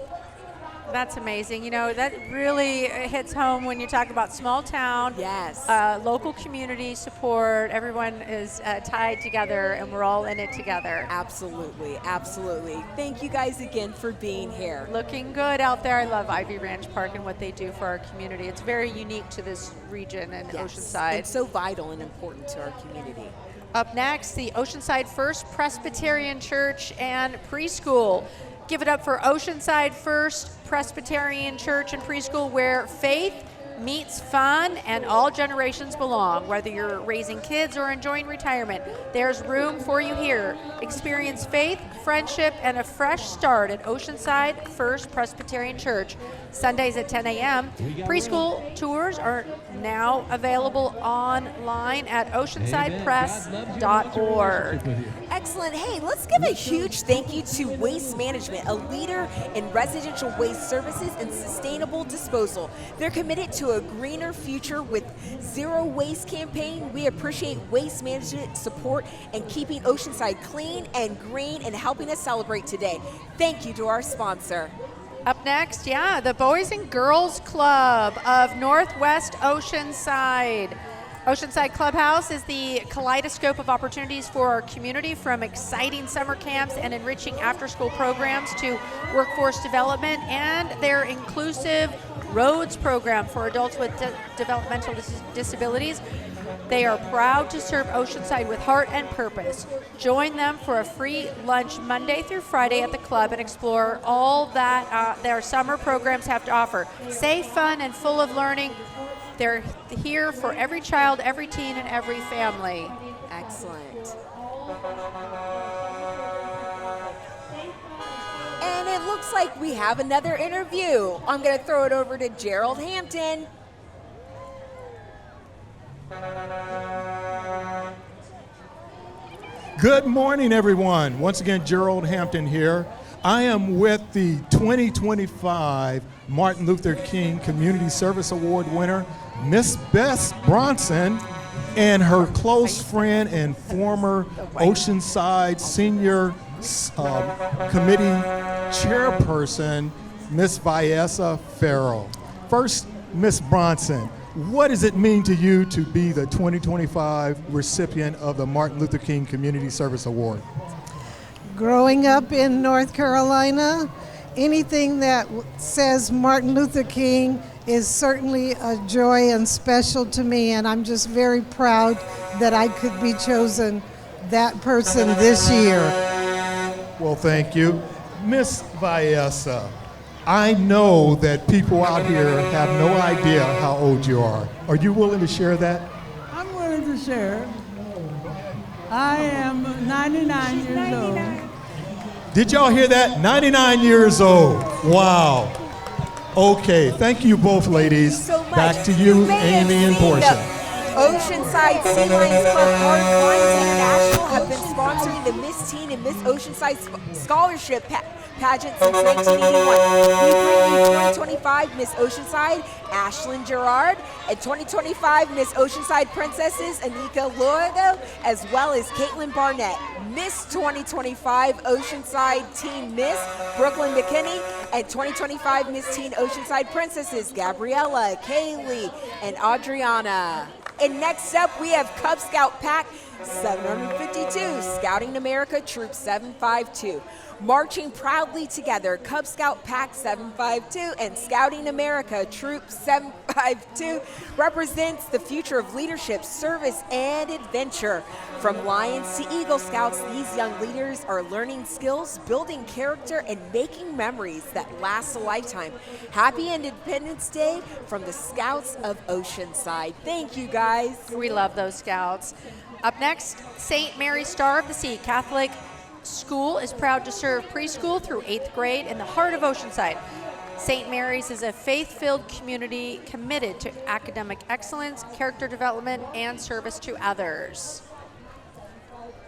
That's amazing. You know, that really hits home when you talk about small town. Yes. Local community support. Everyone is tied together, and we're all in it together. Absolutely, absolutely. Thank you guys again for being here. Looking good out there. I love Ivy Ranch Park and what they do for our community. It's very unique to this region and Oceanside. It's so vital and important to our community. Up next, the Oceanside First Presbyterian Church and Preschool. Give it up for Oceanside First Presbyterian Church and Preschool, where faith meets fun and all generations belong. Whether you're raising kids or enjoying retirement, there's room for you here. Experience faith, friendship, and a fresh start at Oceanside First Presbyterian Church. Sundays at 10 a.m. Preschool tours are now available online at oceansidepress.org. Excellent. Hey, let's give a huge thank you to Waste Management, a leader in residential waste services and sustainable disposal. They're committed to a greener future with Zero Waste campaign. We appreciate Waste Management support and keeping Oceanside clean and green and helping us celebrate today. Thank you to our sponsor. Up next, the Boys and Girls Club of Northwest Oceanside. Oceanside Clubhouse is the kaleidoscope of opportunities for our community, from exciting summer camps and enriching after-school programs to workforce development and their inclusive Roads program for adults with developmental disabilities. They are proud to serve Oceanside with heart and purpose. Join them for a free lunch Monday through Friday at the club and explore all that their summer programs have to offer. Safe, fun, and full of learning. They're here for every child, every teen, and every family. Excellent. And it looks like we have another interview. I'm going to throw it over to Gerald Hampton. Good morning, everyone. Once again, Gerald Hampton here. I am with the 2025 Martin Luther King Community Service Award winner, Miss Bess Bronson, and her close friend and former Oceanside Senior Committee Chairperson, Miss Viessa Farrell. First, Miss Bronson, what does it mean to you to be the 2025 recipient of the Martin Luther King Community Service Award? Growing up in North Carolina, anything that says Martin Luther King is certainly a joy and special to me, and I'm just very proud that I could be chosen that person this year. Well, thank you. Miss Viessa, I know that people out here have no idea how old you are. Are you willing to share that? I'm willing to share. I am 99 years old. Did y'all hear that? 99 years old. Wow. Okay, thank you both, ladies. Thank you so much. Back to you, Amy and Portia. Oceanside Sea Lions Club Hard Lines International have been sponsoring the Miss Teen and Miss Oceanside Scholarship pageant since 1981. We bring you 2025 Miss Oceanside, Ashlyn Gerard, and 2025 Miss Oceanside Princesses, Anika Loigo, as well as Caitlin Barnett. Miss 2025 Oceanside Teen Miss, Brooklyn McKinney, and 2025 Miss Teen Oceanside Princesses, Gabriella, Kaylee, and Adriana. And next up, we have Cub Scout Pack 752, Scouting America Troop 752. Marching proudly together, Cub Scout Pack 752 and Scouting America Troop 752 represents the future of leadership, service, and adventure. From Lions to Eagle Scouts, these young leaders are learning skills, building character, and making memories that last a lifetime. Happy Independence Day from the Scouts of Oceanside. Thank you, guys. We love those Scouts. Up next, St. Mary's Star of the Sea Catholic School is proud to serve preschool through 8th grade in the heart of Oceanside. St. Mary's is a faith-filled community committed to academic excellence, character development, and service to others.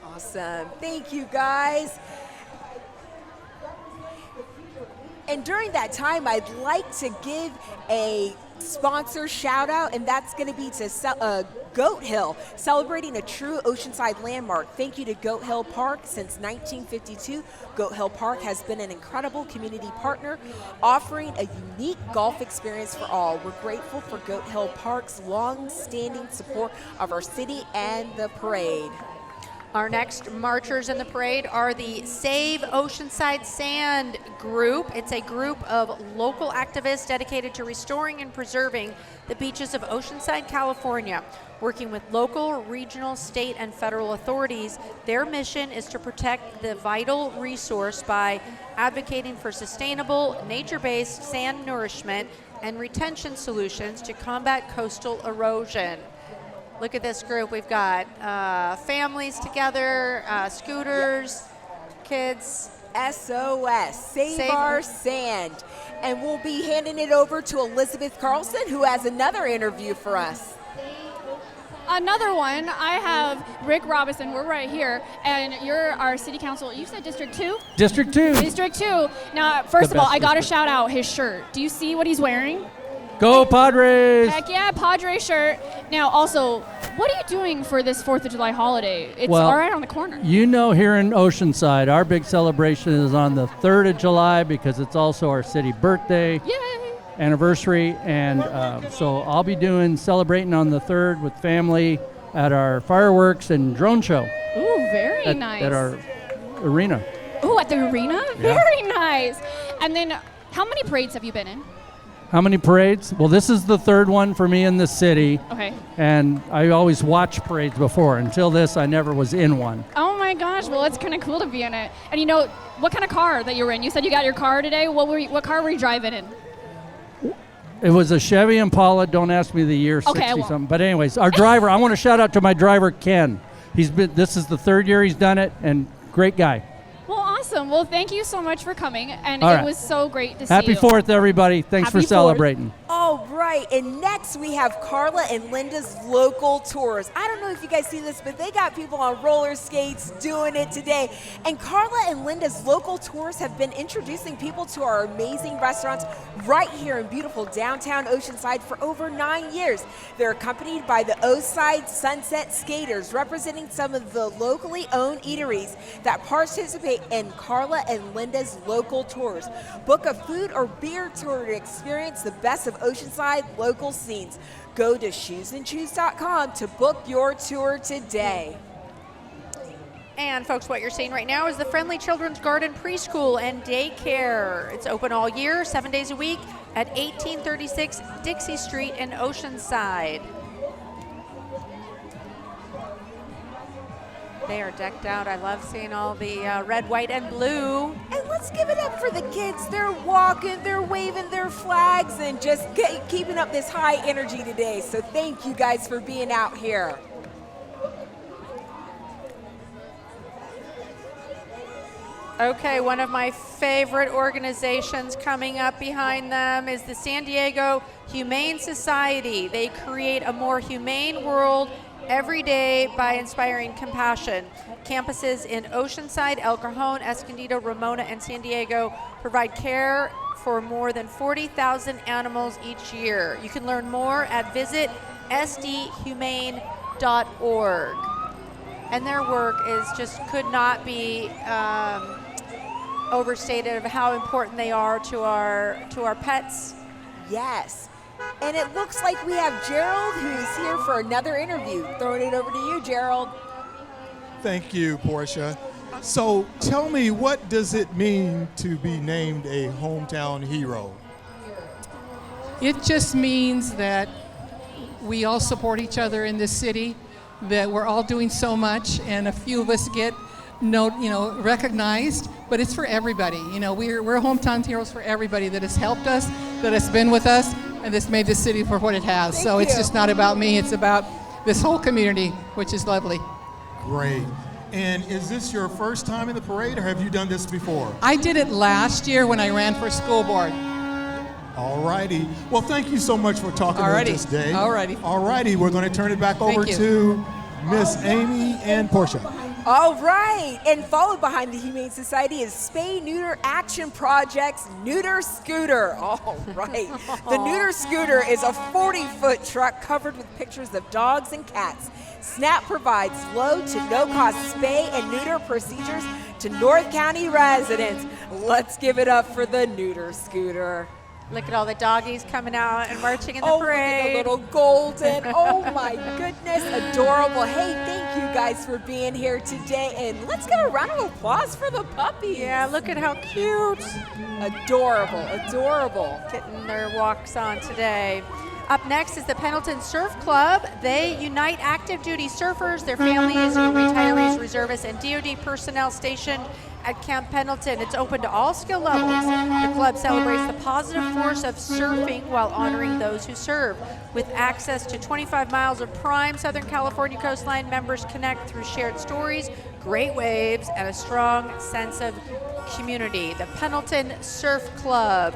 Awesome. Thank you, guys. And during that time, I'd like to give a sponsor shout out, and that's going to be to Goat Hill, celebrating a true Oceanside landmark. Thank you to Goat Hill Park. Since 1952, Goat Hill Park has been an incredible community partner, offering a unique golf experience for all. We're grateful for Goat Hill Park's long-standing support of our city and the parade. Our next marchers in the parade are the Save Oceanside Sand group. It's a group of local activists dedicated to restoring and preserving the beaches of Oceanside, California. Working with local, regional, state, and federal authorities, their mission is to protect the vital resource by advocating for sustainable, nature-based sand nourishment and retention solutions to combat coastal erosion. Look at this group. We've got families together, scooters, kids. SOS, Save Our Sand. And we'll be handing it over to Elizabeth Carlson, who has another interview for us. Another one, I have Rick Robinson, we're right here, and you're our city council, you said District 2? District 2. District 2. Now, first of all, I gotta shout out his shirt. Do you see what he's wearing? Go Padres! Heck yeah, Padre shirt. Now, also, what are you doing for this 4th of July holiday? It's well, all right on the corner. You know, here in Oceanside, our big celebration is on the 3rd of July because it's also our city birthday. Yay! Anniversary, and so I'll be celebrating on the 3rd with family at our fireworks and drone show. Ooh, very nice. At our arena. Ooh, at the arena? Yeah. Very nice. And then, how many parades have you been in? How many parades? Well, this is the 3rd one for me in the city. Okay. And I always watched parades before. Until this, I never was in one. Oh my gosh, well, it's kind of cool to be in it. And you know, what kind of car that you were in? You said you got your car today. What car were you driving in? It was a Chevy Impala. Don't ask me the year, 60-something. But anyways, our driver, I want to shout out to my driver, Ken. This is the 3rd year he's done it, and great guy. Well, awesome. Well, thank you so much for coming, and All it right. was so great to see Happy you. 4th, everybody. Thanks Happy for celebrating. All right, and next we have Carla and Linda's local tours. I don't know if you guys see this, but they got people on roller skates doing it today. And Carla and Linda's local tours have been introducing people to our amazing restaurants right here in beautiful downtown Oceanside for over 9 years. They're accompanied by the Oceanside Sunset Skaters, representing some of the locally owned eateries that participate in Carla and Linda's local tours. Book a food or beer tour to experience the best of Oceanside local scenes. Go to shoesandchoose.com to book your tour today. And folks, what you're seeing right now is the Friendly Children's Garden Preschool and Daycare. It's open all year, 7 days a week at 1836 Dixie Street in Oceanside. They are decked out. I love seeing all the red, white, and blue. And let's give it up for the kids. They're walking, they're waving their flags, and just keeping up this high energy today. So thank you guys for being out here. Okay, one of my favorite organizations coming up behind them is the San Diego Humane Society. They create a more humane world every day by inspiring compassion. Campuses in Oceanside, El Cajon, Escondido, Ramona, and San Diego provide care for more than 40,000 animals each year. You can learn more at visitsdhumane.org. And their work could not be overstated of how important they are to our pets. Yes. And it looks like we have Gerald, who's here for another interview. Throwing it over to you, Gerald. Thank you, Portia. So tell me, what does it mean to be named a hometown hero? It just means that we all support each other in this city, that we're all doing so much, and a few of us get recognized, but it's for everybody. We're hometown heroes for everybody that has helped us, that has been with us, and that's made this city for what it has. So it's just not about me, it's about this whole community, which is lovely. Great. And is this your first time in the parade, or have you done this before? I did it last year when I ran for school board. All righty. Well, thank you so much for talking to us this day. All righty. All righty. We're going to turn it back over to Miss Amy and Portia. All right, and followed behind the Humane Society is Spay Neuter Action Project's Neuter Scooter. All right. The Neuter Scooter is a 40-foot truck covered with pictures of dogs and cats. SNAP provides low to no-cost spay and neuter procedures to North County residents. Let's give it up for the Neuter Scooter. Look at all the doggies coming out and marching in the parade. Oh, little golden. Oh, my goodness. Adorable. Hey, thank you guys for being here today. And let's get a round of applause for the puppies. Yeah, look at how cute. Adorable, adorable. Getting their walks on today. Up next is the Pendleton Surf Club. They unite active duty surfers, their families, retirees, reservists, and DoD personnel stationed at Camp Pendleton. It's open to all skill levels. The club celebrates the positive force of surfing while honoring those who serve. With access to 25 miles of prime Southern California coastline, members connect through shared stories, great waves, and a strong sense of community. The Pendleton Surf Club.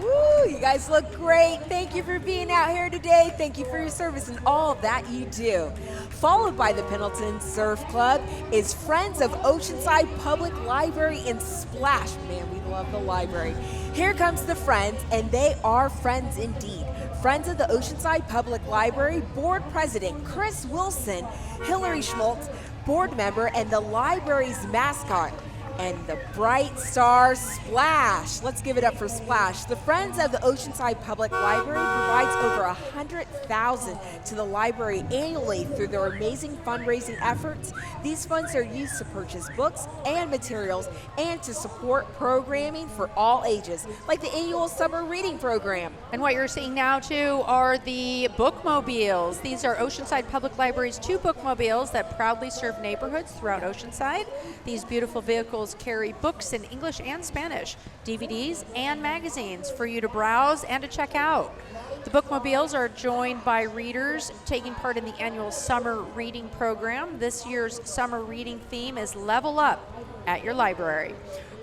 Woo, you guys look great. Thank you for being out here today. Thank you for your service and all that you do. Followed by the Pendleton Surf Club is Friends of Oceanside Public Library and Splash. Man, we love the library. Here comes the Friends, and they are friends indeed. Friends of the Oceanside Public Library Board President Chris Wilson, Hillary Schmaltz, board member, and the library's mascot, and the bright star Splash. Let's give it up for Splash. The Friends of the Oceanside Public Library provides over $100,000 to the library annually through their amazing fundraising efforts. These funds are used to purchase books and materials and to support programming for all ages, like the annual summer reading program. And what you're seeing now, too, are the bookmobiles. These are Oceanside Public Library's 2 bookmobiles that proudly serve neighborhoods throughout Oceanside. These beautiful vehicles carry books in English and Spanish, DVDs and magazines for you to browse and to check out. The bookmobiles are joined by readers taking part in the annual summer reading program. This year's summer reading theme is Level Up at your library.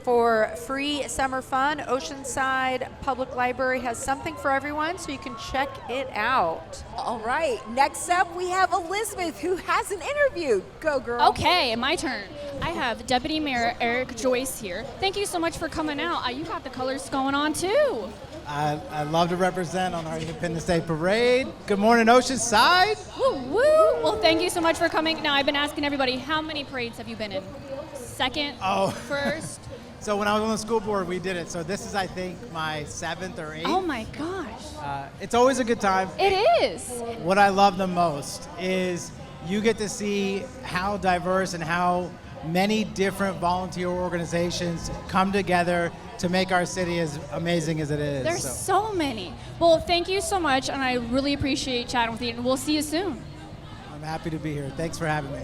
For free summer fun, Oceanside Public Library has something for everyone, so you can check it out. All right, next up we have Elizabeth, who has an interview. Go, girl. Okay, my turn. I have Deputy Mayor Eric Joyce here. Thank you so much for coming out. You got the colors going on too. I love to represent on our Independence Day Parade. Good morning, Oceanside. Woo, woo. Well, thank you so much for coming. Now, I've been asking everybody, how many parades have you been in? Second? Oh. First? So when I was on the school board, we did it. So this is, I think, my 7th or 8th. Oh my gosh. It's always a good time. It is. What I love the most is you get to see how diverse and how many different volunteer organizations come together to make our city as amazing as it is. There's so many. Well, thank you so much, and I really appreciate chatting with you, and we'll see you soon. I'm happy to be here. Thanks for having me.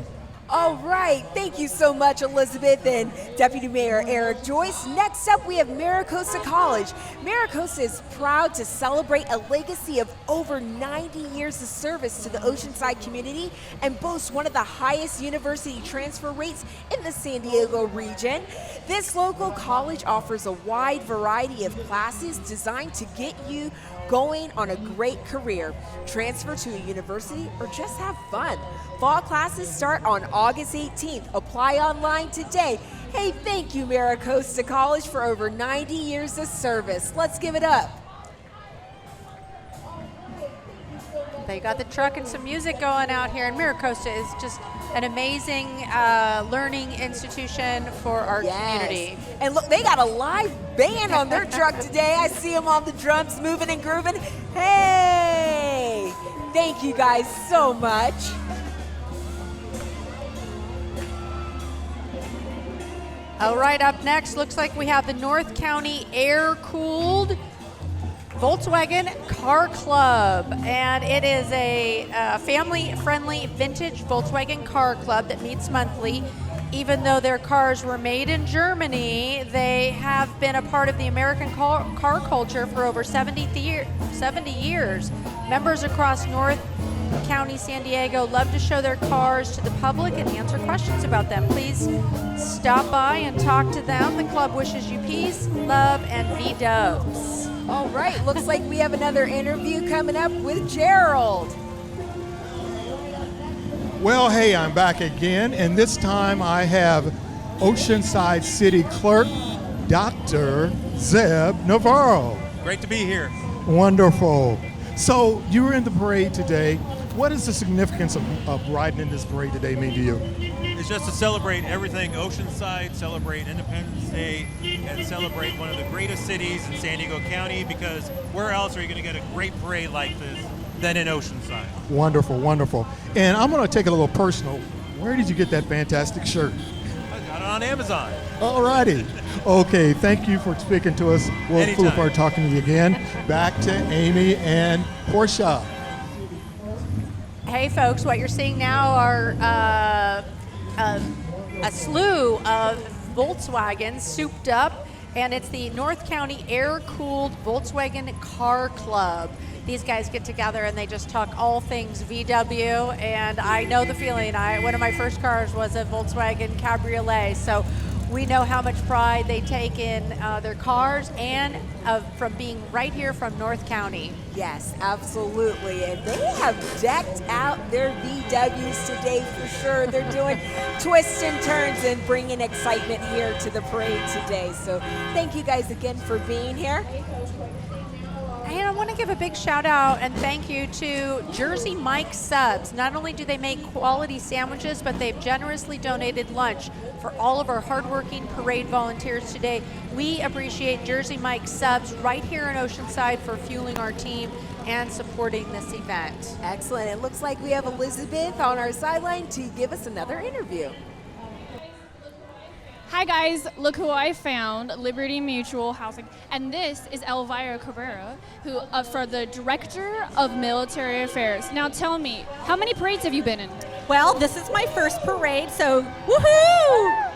All right, thank you so much, Elizabeth and Deputy Mayor Eric Joyce. Next up, we have Maricosta College. Maricosta is proud to celebrate a legacy of over 90 years of service to the Oceanside community and boasts one of the highest university transfer rates in the San Diego region. This local college offers a wide variety of classes designed to get you going on a great career, transfer to a university, or just have fun. Fall classes start on August 18th. Apply online today. Hey, thank you, Maricosta College, for over 90 years of service. Let's give it up. They got the truck and some music going out here, and Maricosta is just an amazing learning institution for our community. And look, they got a live band on their truck today. I see them on the drums moving and grooving. Hey, thank you guys so much. All right, up next, looks like we have the North County Air-Cooled Volkswagen Car Club, and it is a family-friendly vintage Volkswagen car club that meets monthly. Even though their cars were made in Germany, they have been a part of the American car culture for over 70 years. Members across North County, San Diego love to show their cars to the public and answer questions about them. Please stop by and talk to them. The club wishes you peace, love, and V-dubs. All right, looks like we have another interview coming up with Gerald. Well, hey, I'm back again, and this time I have Oceanside City Clerk, Dr. Zeb Navarro. Great to be here. Wonderful. So you were in the parade today. What is the significance of riding in this parade today mean to you? It's just to celebrate everything Oceanside, celebrate Independence Day, and celebrate one of the greatest cities in San Diego County, because where else are you going to get a great parade like this than in Oceanside? Wonderful, wonderful. And I'm going to take it a little personal. Where did you get that fantastic shirt? I got it on Amazon. All righty. Okay, thank you for speaking to us. We'll Anytime. look forward to talking to you again. Back to Amy and Porsche. Hey folks, what you're seeing now are a slew of Volkswagens souped up, and it's the North County Air-Cooled Volkswagen Car Club. These guys get together and they just talk all things VW, and I know the feeling. One of my first cars was a Volkswagen Cabriolet, so we know how much pride they take in their cars and from being right here from North County. Yes, absolutely. And they have decked out their VWs today for sure. They're doing twists and turns and bringing excitement here to the parade today. So thank you guys again for being here. And I want to give a big shout out and thank you to Jersey Mike Subs. Not only do they make quality sandwiches, but they've generously donated lunch for all of our hardworking parade volunteers today. We appreciate Jersey Mike Subs right here in Oceanside for fueling our team and supporting this event. Excellent. It looks like we have Elizabeth on our sideline to give us another interview. Hi guys, look who I found, Liberty Mutual Housing. And this is Elvira Cabrera, who for the Director of Military Affairs. Now tell me, how many parades have you been in? Well, this is my first parade, so woohoo!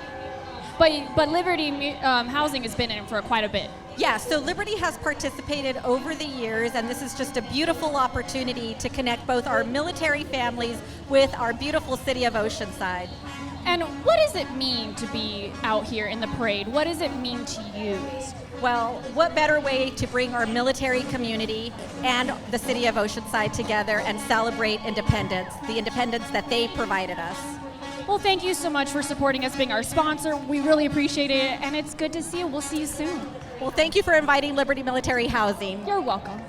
But Liberty Housing has been in for quite a bit. Yeah, so Liberty has participated over the years, and this is just a beautiful opportunity to connect both our military families with our beautiful city of Oceanside. And what does it mean to be out here in the parade? What does it mean to you? Well, what better way to bring our military community and the city of Oceanside together and celebrate independence, the independence that they provided us. Well, thank you so much for supporting us, being our sponsor. We really appreciate it, and it's good to see you. We'll see you soon. Well, thank you for inviting Liberty Military Housing. You're welcome.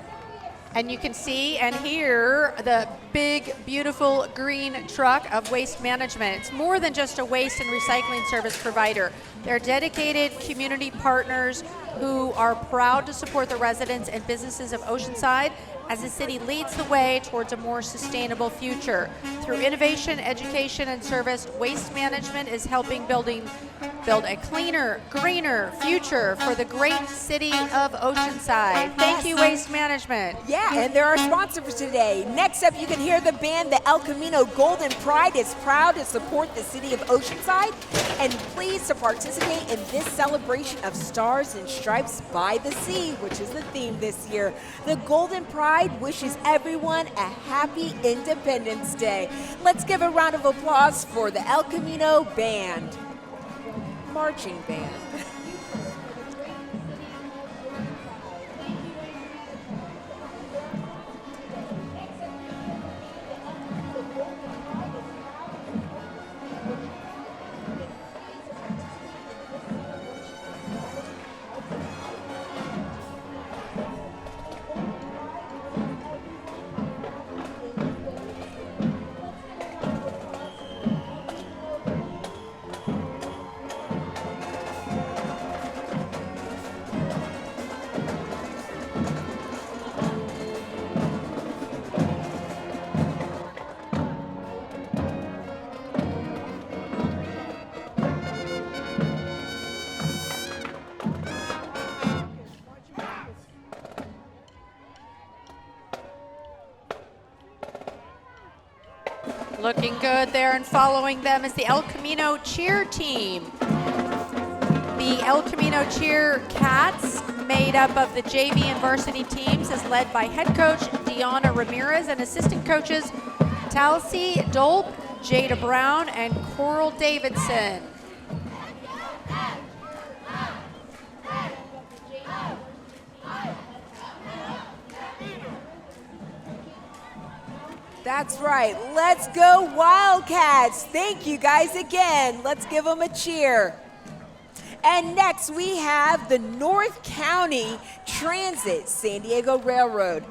And you can see and hear the big, beautiful green truck of Waste Management. It's more than just a waste and recycling service provider. They're dedicated community partners who are proud to support the residents and businesses of Oceanside as the city leads the way towards a more sustainable future. Through innovation, education, and service, Waste Management is helping build a cleaner, greener future for the great city of Oceanside. Thank you, Waste Management. Yeah, and they're our sponsor for today. Next up, you can hear the band, the El Camino Golden Pride is proud to support the city of Oceanside and pleased to participate in this celebration of Stars and Stripes by the Sea, which is the theme this year. The Golden Pride wishes everyone a happy Independence Day. Let's give a round of applause for the El Camino Band. Marching band. Looking good there, and following them is the El Camino cheer team. The El Camino Cheer Cats, made up of the JV and varsity teams, is led by head coach Deanna Ramirez and assistant coaches Talcy Dolp, Jada Brown, and Coral Davidson. That's right. Let's go Wildcats. Thank you guys again. Let's give them a cheer. And next we have the North County Transit San Diego Railroad.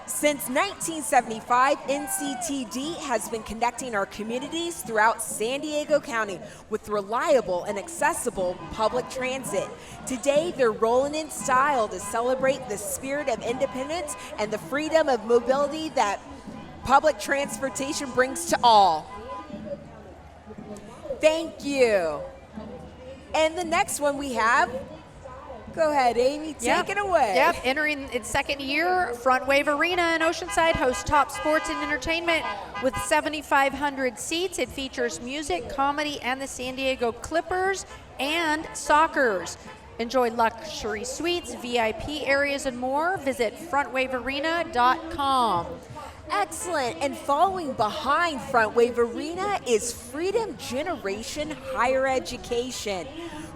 Since 1975, NCTD has been connecting our communities throughout San Diego County with reliable and accessible public transit. Today, they're rolling in style to celebrate the spirit of independence and the freedom of mobility that public transportation brings to all. Thank you. And the next one we have, go ahead, Amy, take it away. Yep, entering its second year, Front Wave Arena in Oceanside hosts top sports and entertainment with 7,500 seats. It features music, comedy, and the San Diego Clippers and Sockers. Enjoy luxury suites, VIP areas, and more. Visit frontwavearena.com. Excellent. And following behind Front Wave Arena is Freedom Generation Higher Education.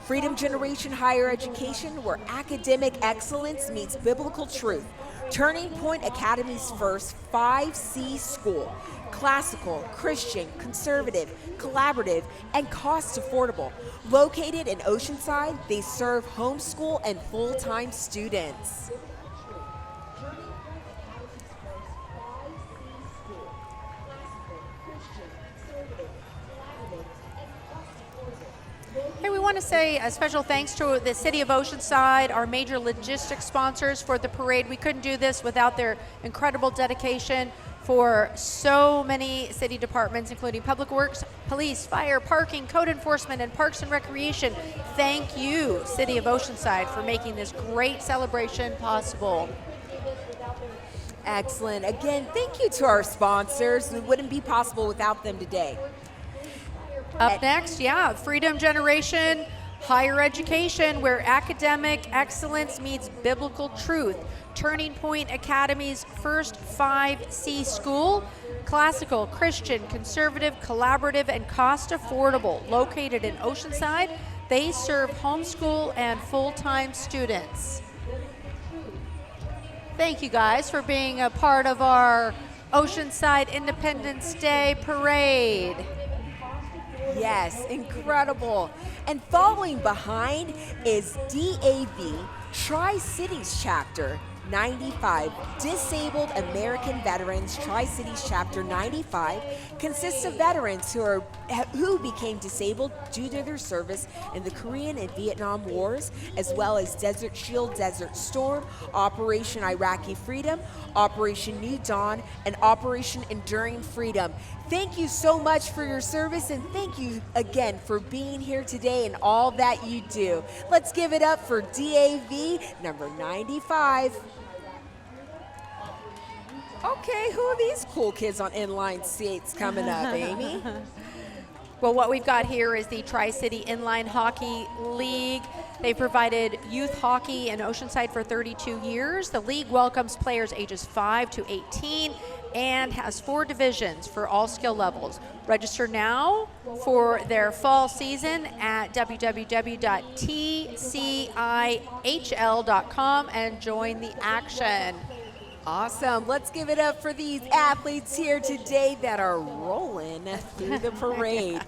Freedom Generation Higher Education, where academic excellence meets biblical truth. Turning Point Academy's first 5C school. Classical, Christian, conservative, collaborative, and cost affordable. Located in Oceanside, they serve homeschool and full-time students. Hey, we want to say a special thanks to the City of Oceanside, our major logistics sponsors for the parade. We couldn't do this without their incredible dedication for so many city departments, including Public Works, Police, Fire, Parking, Code Enforcement, and Parks and Recreation. Thank you, City of Oceanside, for making this great celebration possible. Excellent. Again, thank you to our sponsors. It wouldn't be possible without them today. Up next, Freedom Generation Higher Education, where academic excellence meets biblical truth. Turning Point Academy's first 5C school, classical, Christian, conservative, collaborative, and cost affordable. Located in Oceanside, they serve homeschool and full-time students. Thank you guys for being a part of our Oceanside Independence Day Parade. Yes, incredible. And following behind is DAV, Tri-Cities Chapter 95. Disabled American Veterans Tri-Cities Chapter 95 consists of veterans who became disabled due to their service in the Korean and Vietnam Wars, as well as Desert Shield, Desert Storm, Operation Iraqi Freedom, Operation New Dawn, and Operation Enduring Freedom. Thank you so much for your service, and thank you again for being here today and all that you do. Let's give it up for DAV number 95. Okay, who are these cool kids on inline skates coming up, Amy? Well, what we've got here is the Tri-City Inline Hockey League. They've provided youth hockey in Oceanside for 32 years. The league welcomes players ages 5 to 18 and has 4 divisions for all skill levels. Register now for their fall season at www.tcihl.com and join the action. Awesome. Let's give it up for these athletes here today that are rolling through the parade.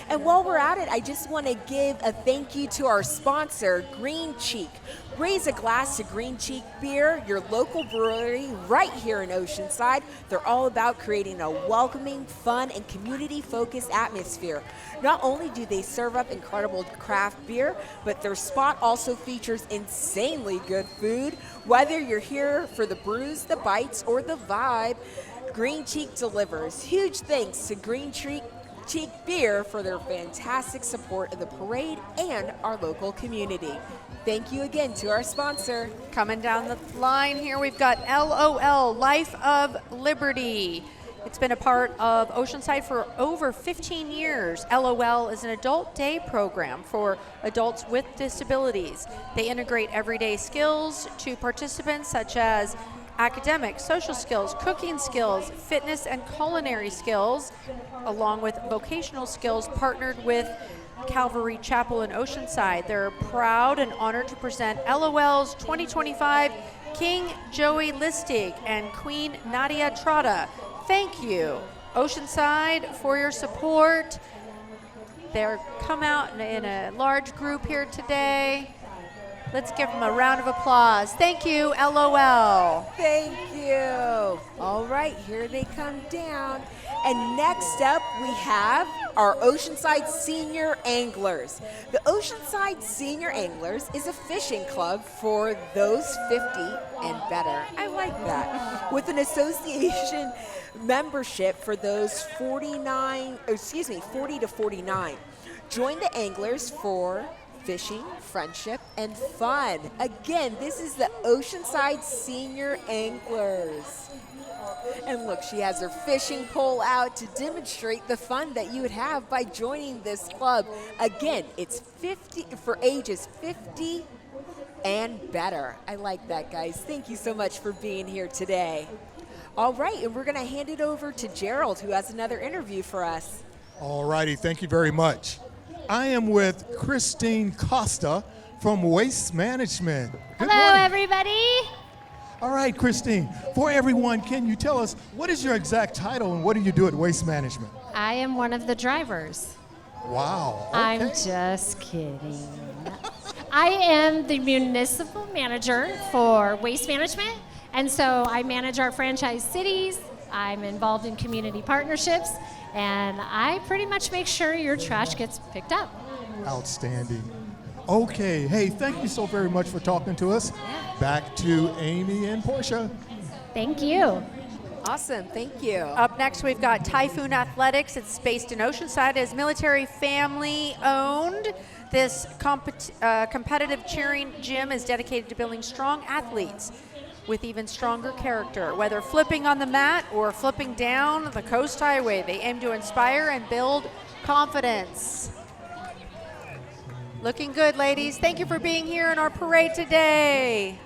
And while we're at it, I just want to give a thank you to our sponsor, Green Cheek. Raise a glass to Green Cheek Beer, your local brewery right here in Oceanside. They're all about creating a welcoming, fun, and community-focused atmosphere. Not only do they serve up incredible craft beer, but their spot also features insanely good food. Whether you're here for the brews, the bites, or the vibe, Green Cheek delivers. Huge thanks to Green Cheek Beer for their fantastic support of the parade and our local community. Thank you again to our sponsor. Coming down the line here, we've got LOL, Life of Liberty. It's been a part of Oceanside for over 15 years. LOL is an adult day program for adults with disabilities. They integrate everyday skills to participants such as academic, social skills, cooking skills, fitness and culinary skills, along with vocational skills, partnered with Calvary Chapel in Oceanside. They're proud and honored to present LOL's 2025 King Joey Listig and Queen Nadia Trotta. Thank you, Oceanside, for your support. They're come out in a large group here today. Let's give them a round of applause. Thank you, LOL. Thank you. All right, here they come down. And next up, we have our Oceanside Senior Anglers. The Oceanside Senior Anglers is a fishing club for those 50 and better. I like that. With an association membership for those 40 to 49. Join the anglers for fishing, friendship, and fun. Again, this is the Oceanside Senior Anglers. And look, she has her fishing pole out to demonstrate the fun that you would have by joining this club. Again, it's 50 for ages 50 and better. I like that, guys. Thank you so much for being here today. All right, and we're going to hand it over to Gerald, who has another interview for us. All righty, thank you very much. I am with Christine Costa from Waste Management. Good Hello, morning. everybody. All right, Christine, for everyone, can you tell us what is your exact title and what do you do at Waste Management? I am one of the drivers. Wow. Okay. I'm just kidding. I am the municipal manager for Waste Management, and so I manage our franchise cities. I'm involved in community partnerships, and I pretty much make sure your trash gets picked up. Outstanding. Okay, hey, thank you so very much for talking to us. Back to Amy and Portia. Thank you. Awesome, thank you. Up next, we've got Typhoon Athletics. It's based in Oceanside. It's military family owned. This competitive cheering gym is dedicated to building strong athletes with even stronger character. Whether flipping on the mat or flipping down the coast highway, they aim to inspire and build confidence. Looking good, ladies. Thank you for being here in our parade today.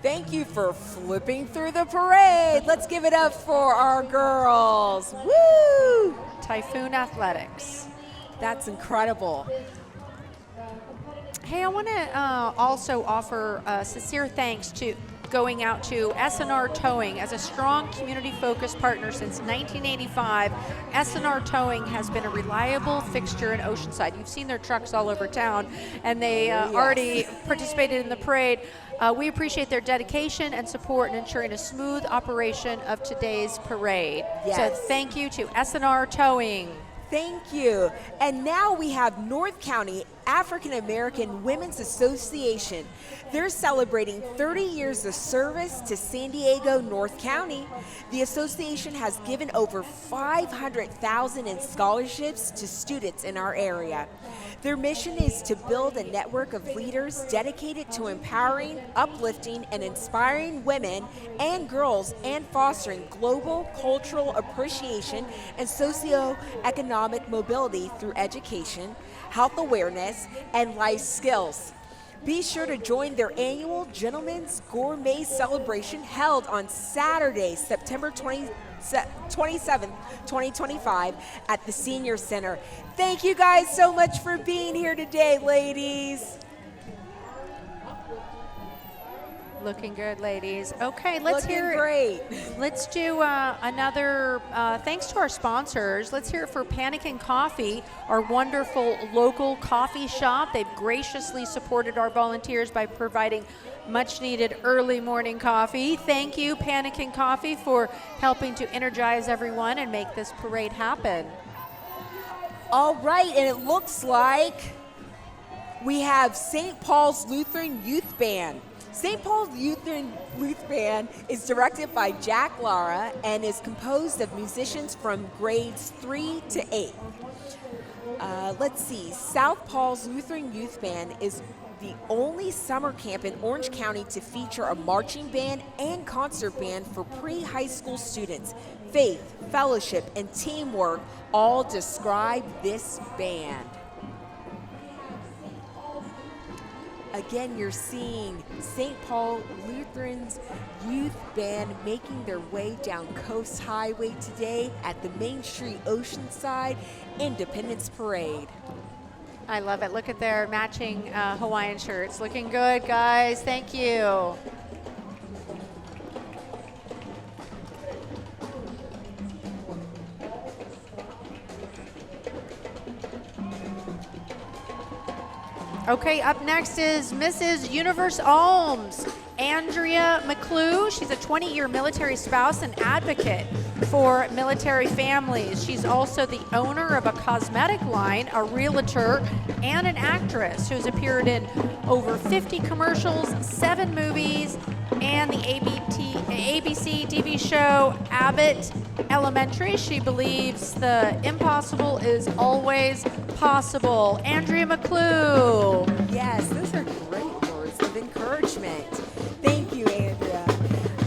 Thank you for flipping through the parade. Let's give it up for our girls. Woo! Typhoon Athletics. That's incredible. Hey, I want to also offer sincere thanks to going out to S&R Towing. As a strong community-focused partner since 1985, S&R Towing has been a reliable fixture in Oceanside. You've seen their trucks all over town, and they already participated in the parade. We appreciate their dedication and support in ensuring a smooth operation of today's parade. Yes. So thank you to S&R Towing. Thank you. And now we have North County African American Women's Association. They're celebrating 30 years of service to San Diego, North County. The association has given over $500,000 in scholarships to students in our area. Their mission is to build a network of leaders dedicated to empowering, uplifting, and inspiring women and girls and fostering global cultural appreciation and socioeconomic mobility through education, health awareness, and life skills. Be sure to join their annual Gentlemen's Gourmet Celebration held on Saturday, September 27th, 2025 at the Senior Center. Thank you guys so much for being here today, ladies. Looking good, ladies. Okay, let's hear it. Great. Let's do another, thanks to our sponsors, let's hear it for Panic & Coffee, our wonderful local coffee shop. They've graciously supported our volunteers by providing much needed early morning coffee. Thank you, Panic & Coffee, for helping to energize everyone and make this parade happen. All right, and it looks like we have St. Paul's Lutheran Youth Band. St. Paul's Lutheran Youth Band is directed by Jack Lara and is composed of musicians from grades 3 to 8. Let's see, South Paul's Lutheran Youth Band is the only summer camp in Orange County to feature a marching band and concert band for pre-high school students. Faith, fellowship, and teamwork all describe this band. Again, you're seeing St. Paul Lutheran's youth band making their way down Coast Highway today at the Main Street Oceanside Independence Parade. I love it. Look at their matching Hawaiian shirts. Looking good, guys. Thank you. Okay, up next is Mrs. Universe Alms, Andrea McClue. She's a 20-year military spouse and advocate for military families. She's also the owner of a cosmetic line, a realtor, and an actress who's appeared in over 50 commercials, 7 movies, and the ABC TV show Abbott Elementary. She believes the impossible is always possible. Andrea McClue. Yes, those are great words of encouragement. Thank you, Andrea.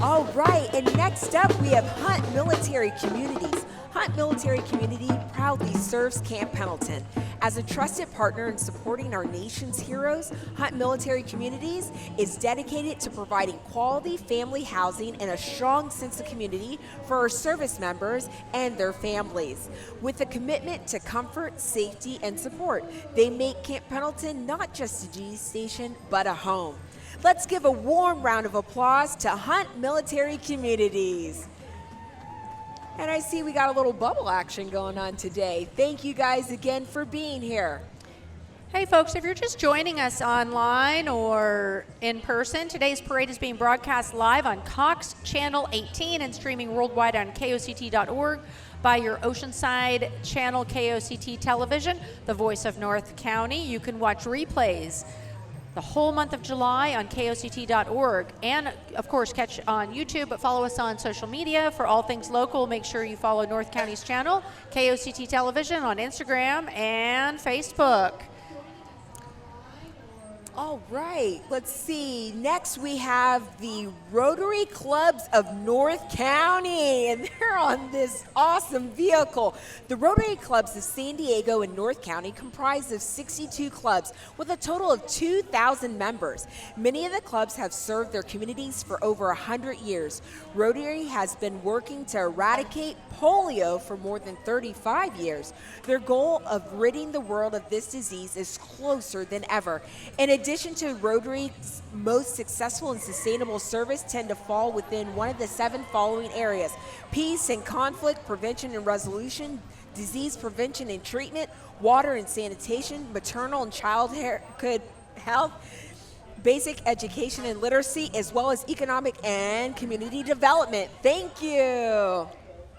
All right, and next up we have Hunt Military Communities. Hunt Military Community proudly serves Camp Pendleton. As a trusted partner in supporting our nation's heroes, Hunt Military Communities is dedicated to providing quality family housing and a strong sense of community for our service members and their families. With a commitment to comfort, safety, and support, they make Camp Pendleton not just a duty station, but a home. Let's give a warm round of applause to Hunt Military Communities. And I see we got a little bubble action going on today. Thank you guys again for being here. Hey folks, if you're just joining us online or in person, today's parade is being broadcast live on Cox Channel 18 and streaming worldwide on KOCT.org by your Oceanside channel KOCT Television, the voice of North County. You can watch replays the whole month of July on KOCT.org, and of course catch on YouTube, but follow us on social media for all things local. Make sure you follow North County's channel, KOCT Television, on Instagram and Facebook. All right, let's see. Next we have the Rotary Clubs of North County, and they're on this awesome vehicle. The Rotary Clubs of San Diego and North County comprise of 62 clubs with a total of 2,000 members. Many of the clubs have served their communities for over 100 years. Rotary has been working to eradicate polio for more than 35 years. Their goal of ridding the world of this disease is closer than ever. In addition to Rotary's most successful and sustainable service tend to fall within one of the 7 following areas: peace and conflict prevention and resolution, disease prevention and treatment, water and sanitation, maternal and childhood health, basic education and literacy, as well as economic and community development. Thank you.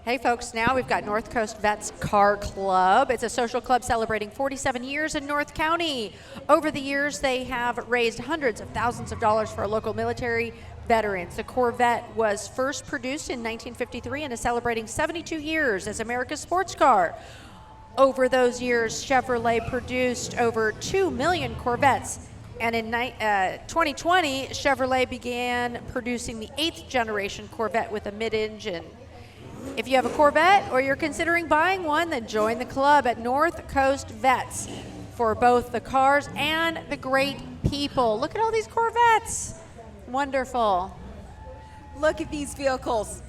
Hey folks, now we've got North Coast Vets Car Club. It's a social club celebrating 47 years in North County. Over the years, they have raised hundreds of thousands of dollars for our local military veterans. The Corvette was first produced in 1953 and is celebrating 72 years as America's sports car. Over those years, Chevrolet produced over 2 million Corvettes. And in 2020, Chevrolet began producing the 8th generation Corvette with a mid-engine. If you have a Corvette or you're considering buying one, then join the club at North Coast Vets for both the cars and the great people. Look at all these Corvettes. Wonderful. Look at these vehicles.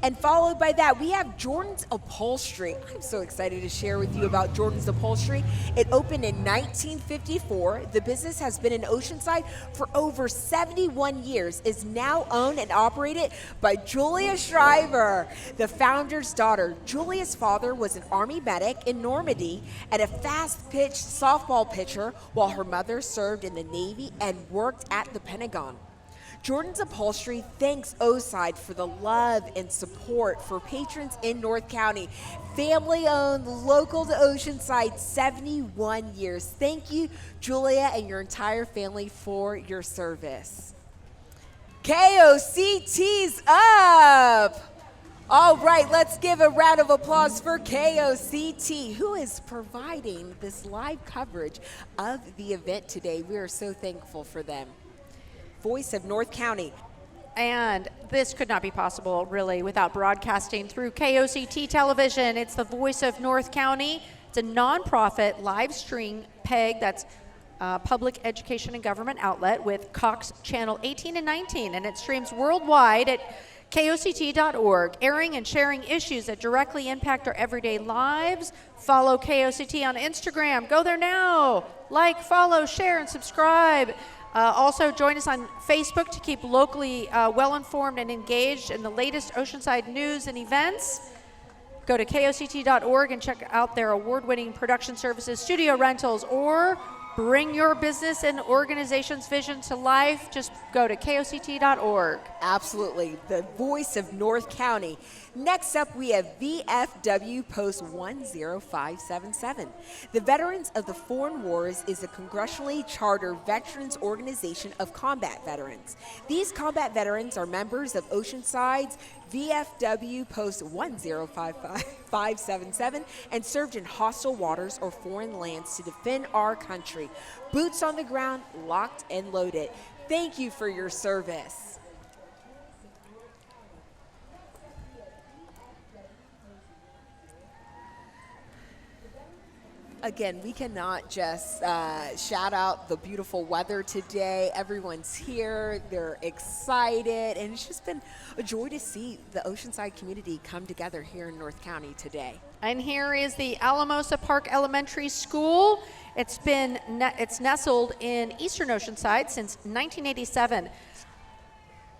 And followed by that, we have Jordan's Upholstery. I'm so excited to share with you about Jordan's Upholstery. It opened in 1954. The business has been in Oceanside for over 71 years, is now owned and operated by Julia Shriver, the founder's daughter. Julia's father was an Army medic in Normandy and a fast-pitch softball pitcher, while her mother served in the Navy and worked at the Pentagon. Jordan's Upholstery thanks Oceanside for the love and support for patrons in North County. Family-owned, local to Oceanside, 71 years. Thank you, Julia, and your entire family for your service. KOCT's up! All right, let's give a round of applause for KOCT, who is providing this live coverage of the event today. We are so thankful for them. Voice of North County. And this could not be possible, really, without broadcasting through KOCT television. It's the Voice of North County. It's a nonprofit live stream PEG, that's public education and government outlet with Cox Channel 18 and 19, and it streams worldwide at KOCT.org, airing and sharing issues that directly impact our everyday lives. Follow KOCT on Instagram. Go there now. Like, follow, share, and subscribe. Also, join us on Facebook to keep locally well-informed and engaged in the latest Oceanside news and events. Go to KOCT.org and check out their award-winning production services, studio rentals, or bring your business and organization's vision to life. Just go to KOCT.org. Absolutely. The Voice of North County. Next up, we have VFW Post 10577. The Veterans of the Foreign Wars is a congressionally chartered veterans organization of combat veterans. These combat veterans are members of Oceanside's VFW Post 10577 and served in hostile waters or foreign lands to defend our country. Boots on the ground, locked and loaded. Thank you for your service. Again, we cannot just shout out the beautiful weather today. Everyone's here, they're excited, and it's just been a joy to see the Oceanside community come together here in North County today. And here is the Alamosa Park Elementary School. It's nestled in Eastern Oceanside since 1987.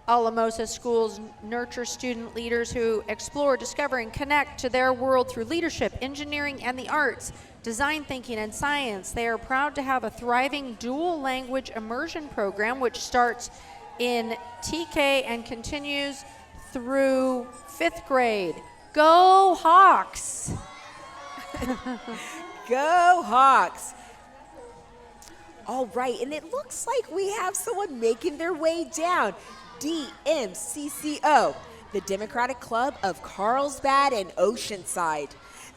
Alamosa schools nurture student leaders who explore, discover, and connect to their world through leadership, engineering, and the arts, design thinking, and science. They are proud to have a thriving dual language immersion program which starts in TK and continues through 5th grade. Go Hawks! Go Hawks! All right, and it looks like we have someone making their way down. DMCCO, the Democratic Club of Carlsbad and Oceanside.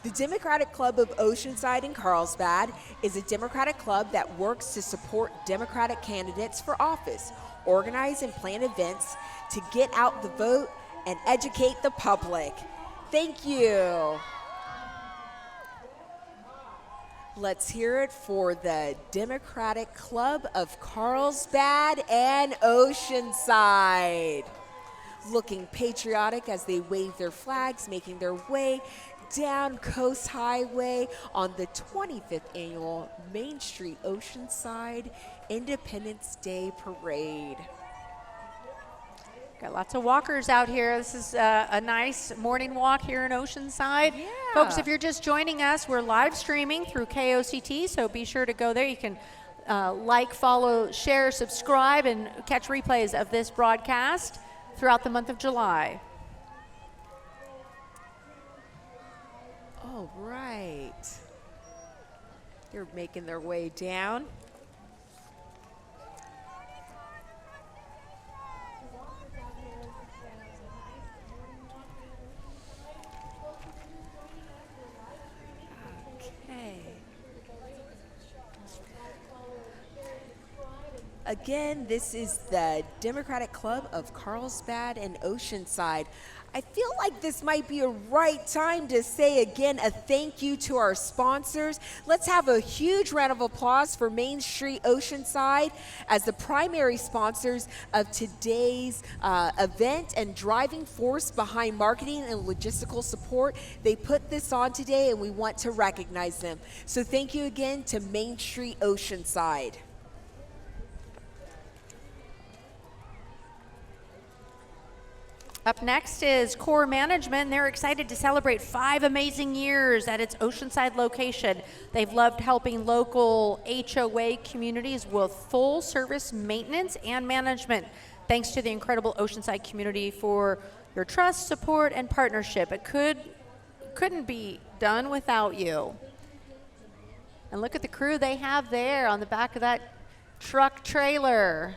The Democratic Club of Oceanside and Carlsbad is a Democratic club that works to support Democratic candidates for office, organize and plan events to get out the vote, and educate the public. Thank you. Let's hear it for the Democratic Club of Carlsbad and Oceanside. Looking patriotic as they wave their flags, making their way down Coast Highway on the 25th annual Main Street Oceanside Independence Day Parade. Got lots of walkers out here. This is a nice morning walk here in Oceanside. Yeah. Folks, if you're just joining us, we're live streaming through KOCT, so be sure to go there. You can like, follow, share, subscribe, and catch replays of this broadcast throughout the month of July. All right. They're making their way down. Again, this is the Democratic Club of Carlsbad and Oceanside. I feel like this might be a right time to say again a thank you to our sponsors. Let's have a huge round of applause for Main Street Oceanside as the primary sponsors of today's event and driving force behind marketing and logistical support. They put this on today and we want to recognize them. So thank you again to Main Street Oceanside. Up next is Core Management. They're excited to celebrate 5 amazing years at its Oceanside location. They've loved helping local HOA communities with full service maintenance and management. Thanks to the incredible Oceanside community for your trust, support, and partnership. It couldn't be done without you. And look at the crew they have there on the back of that truck trailer.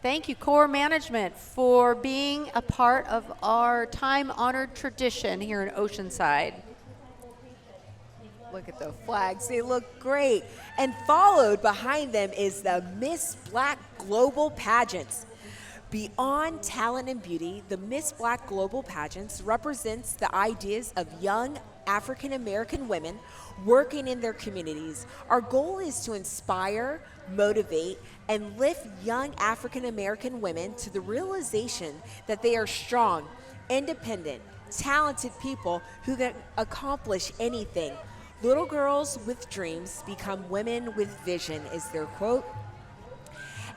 Thank you, Corps Management, for being a part of our time-honored tradition here in Oceanside. Look at the flags, they look great. And followed behind them is the Miss Black Global Pageants. Beyond talent and beauty, the Miss Black Global Pageants represents the ideas of young African American women working in their communities. Our goal is to inspire, motivate, and lift young African American women to the realization that they are strong, independent, talented people who can accomplish anything. Little girls with dreams become women with vision is their quote.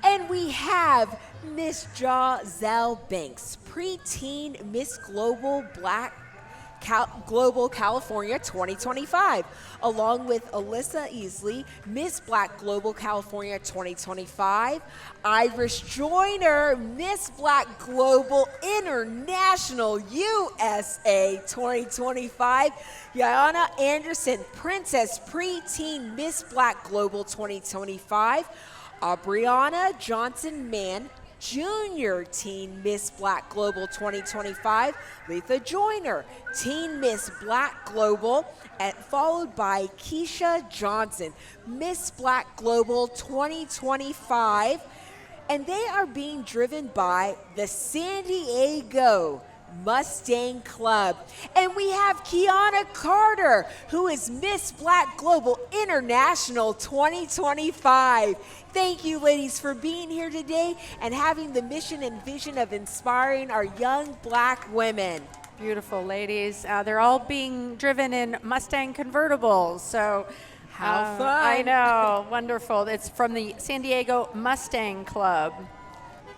And we have Miss Giselle Banks, preteen Miss Global Global California 2025, along with Alyssa Easley, Miss Black Global California 2025, Iris Joyner, Miss Black Global International USA 2025, Yana Anderson, Princess Preteen Miss Black Global 2025, Aubriana Johnson Mann, Junior Teen Miss Black Global 2025, Letha Joyner, Teen Miss Black Global, and followed by Keisha Johnson, Miss Black Global 2025, and they are being driven by the San Diego Mustang Club. And we have Kiana Carter, who is Miss Black Global International 2025. Thank you, ladies, for being here today and having the mission and vision of inspiring our young Black women. Beautiful, ladies. They're all being driven in Mustang convertibles, so how fun. I know, wonderful. It's from the San Diego Mustang Club.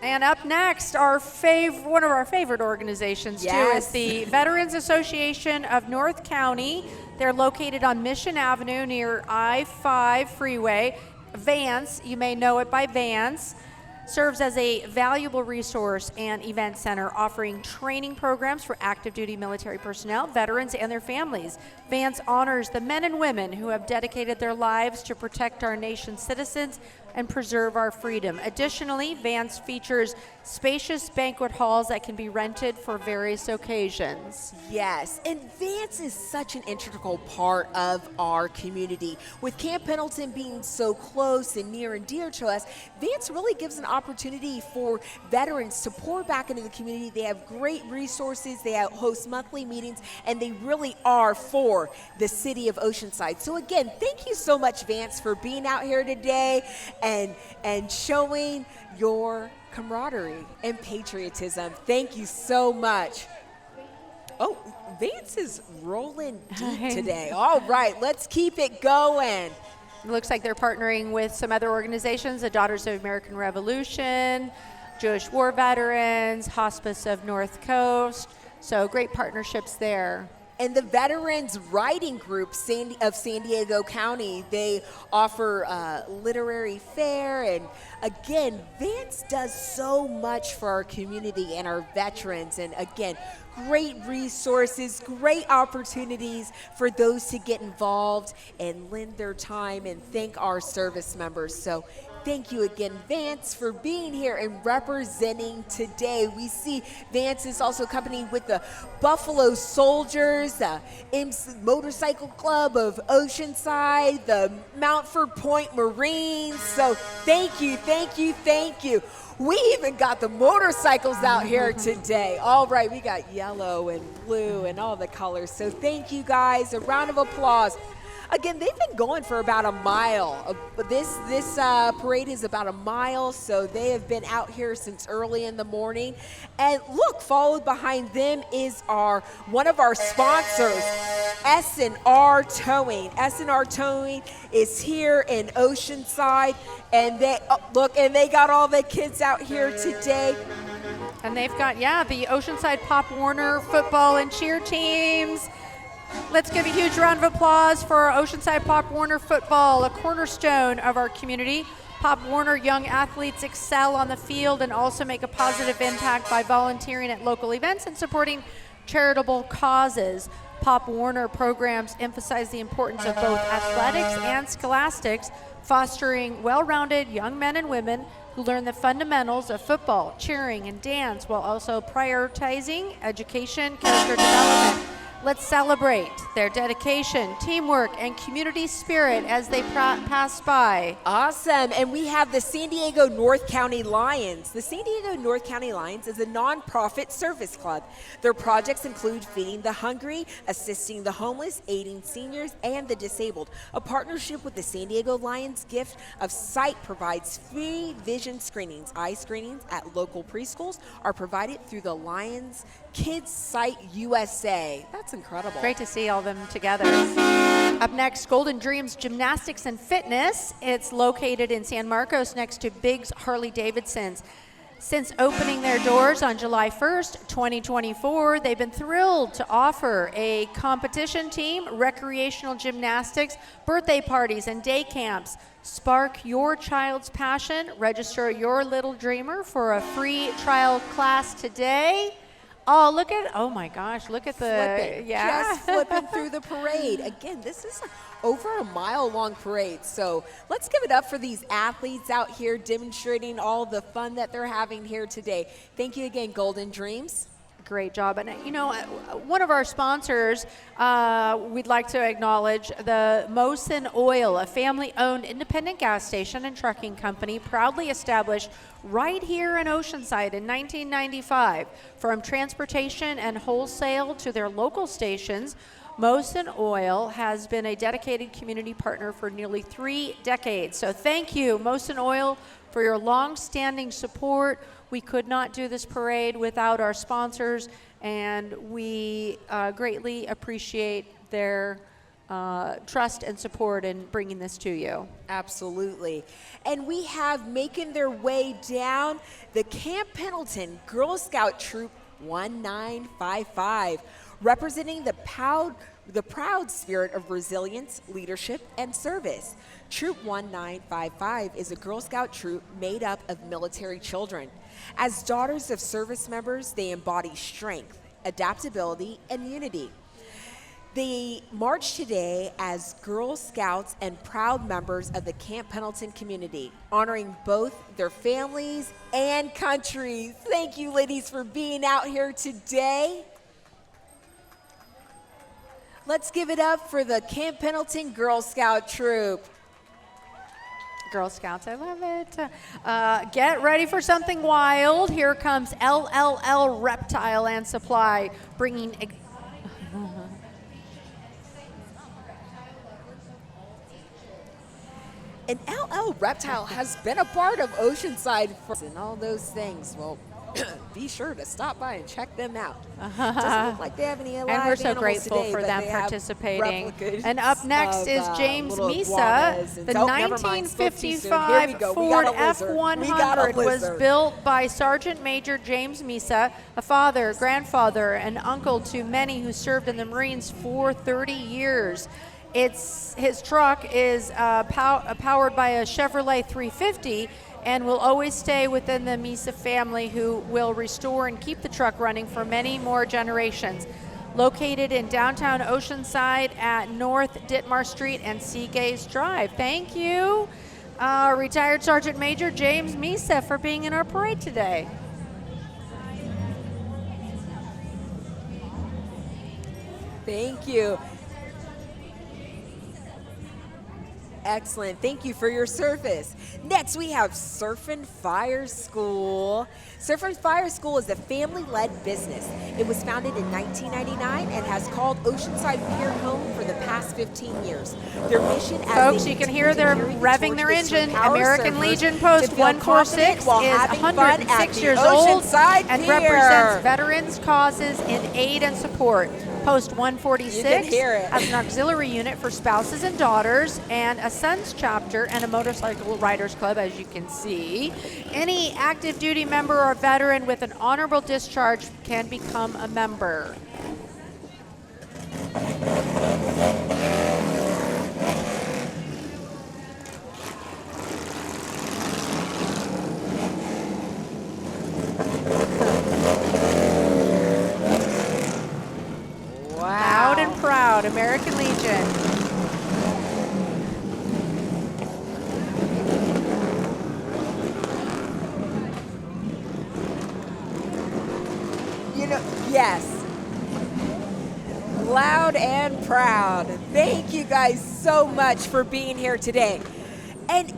And up next, one of our favorite organizations, too, is the Veterans Association of North County. They're located on Mission Avenue near I-5 freeway. Vance, you may know it by Vance, serves as a valuable resource and event center offering training programs for active duty military personnel, veterans, and their families. Vance honors the men and women who have dedicated their lives to protect our nation's citizens and preserve our freedom. Additionally, Vance features spacious banquet halls that can be rented for various occasions. Yes, and Vance is such an integral part of our community. With Camp Pendleton being so close and near and dear to us, Vance really gives an opportunity for veterans to pour back into the community. They have great resources, they host monthly meetings, and they really are for the City of Oceanside. So again, thank you so much, Vance, for being out here today and showing your camaraderie and patriotism. Thank you so much. Oh, Vance is rolling deep today. All right, let's keep it going. It looks like they're partnering with some other organizations, the Daughters of American Revolution, Jewish War Veterans, Hospice of North Coast. So great partnerships there. And the Veterans Writing Group of San Diego County, they offer literary fair. And again, Vance does so much for our community and our veterans. And again, great resources, great opportunities for those to get involved and lend their time and thank our service members. So thank you again, Vance, for being here and representing today. We see Vance is also accompanied with the Buffalo Soldiers, the Motorcycle Club of Oceanside, the Mountford Point Marines. So thank you, thank you, thank you. We even got the motorcycles out here today. All right, we got yellow and blue and all the colors. So thank you guys. A round of applause. Again, they've been going for about a mile. This parade is about a mile, so they have been out here since early in the morning. And look, followed behind them is one of our sponsors, S&R Towing. S&R Towing is here in Oceanside, and they got all the kids out here today. And they've got, the Oceanside Pop Warner football and cheer teams. Let's give a huge round of applause for our Oceanside Pop Warner football, a cornerstone of our community. Pop Warner young athletes excel on the field and also make a positive impact by volunteering at local events and supporting charitable causes. Pop Warner programs emphasize the importance of both athletics and scholastics fostering well-rounded young men and women who learn the fundamentals of football, cheering, and dance while also prioritizing education, character development. Let's celebrate their dedication, teamwork, and community spirit as they pass by. Awesome. And we have the San Diego North County Lions. The San Diego North County Lions is a nonprofit service club. Their projects include feeding the hungry, assisting the homeless, aiding seniors, and the disabled. A partnership with the San Diego Lions Gift of Sight provides free vision screenings. Eye screenings at local preschools are provided through the Lions Kids Sight USA. That's incredible. Great to see all of them together. Up next, Golden Dreams Gymnastics and Fitness. It's located in San Marcos next to Biggs Harley-Davidson's. Since opening their doors on July 1st, 2024, they've been thrilled to offer a competition team, recreational gymnastics, birthday parties, and day camps. Spark your child's passion. Register your little dreamer for a free trial class today. Oh, oh my gosh, look at the, just flipping through the parade. Again, this is over a mile-long parade, so let's give it up for these athletes out here demonstrating all the fun that they're having here today. Thank you again, Golden Dreams. Great job. And you know, one of our sponsors, we'd like to acknowledge the Mosin Oil, a family-owned independent gas station and trucking company proudly established right here in Oceanside in 1995. From transportation and wholesale to their local stations, Mosin Oil has been a dedicated community partner for nearly 3 decades. So thank you, Mosin Oil, for your long-standing support. We could not do this parade without our sponsors, and we greatly appreciate their trust and support in bringing this to you. Absolutely. And we have making their way down the Camp Pendleton Girl Scout Troop 1955, representing the proud spirit of resilience, leadership, and service. Troop 1955 is a Girl Scout troop made up of military children. As daughters of service members, they embody strength, adaptability, and unity. They march today as Girl Scouts and proud members of the Camp Pendleton community, honoring both their families and countries. Thank you, ladies, for being out here today. Let's give it up for the Camp Pendleton Girl Scout troop. Girl Scouts, I love it. Get ready for something wild. Here comes LLL Reptile and Supply, bringing And LL Reptile has been a part of Oceanside and all those things. Well, be sure to stop by and check them out. Doesn't look like they have any live and we're so animals grateful today, for but them they have participating. replicas And up next is of, James little Misa. iguanas and- The oh, never mind, spoke too soon. Here we 1955 go. We Ford got a lizard. We got a F100 was lizard. built by Sergeant Major James Misa, a father, grandfather, and uncle to many who served in the Marines for 30 years. His truck is powered by a Chevrolet 350 and will always stay within the Misa family, who will restore and keep the truck running for many more generations. Located in downtown Oceanside at North Ditmar Street and Seagaze Drive. Thank you, retired Sergeant Major James Misa, for being in our parade today. Thank you. Excellent. Thank you for your service. Next, we have Surf and Fire School. Surf and Fire School is a family-led business. It was founded in 1999 and has called Oceanside Pier home for the past 15 years. Their mission, Folks, you can hear they're revving their engine. American Legion Post 146 is 106 years old and represents veterans' causes in aid and support. Post 146 has an auxiliary unit for spouses and daughters, and a sons chapter and a motorcycle riders club, as you can see. Any active duty member or veteran with an honorable discharge can become a member. Loud and proud, American Legion. Yes. Loud and proud. Thank you guys so much for being here today. And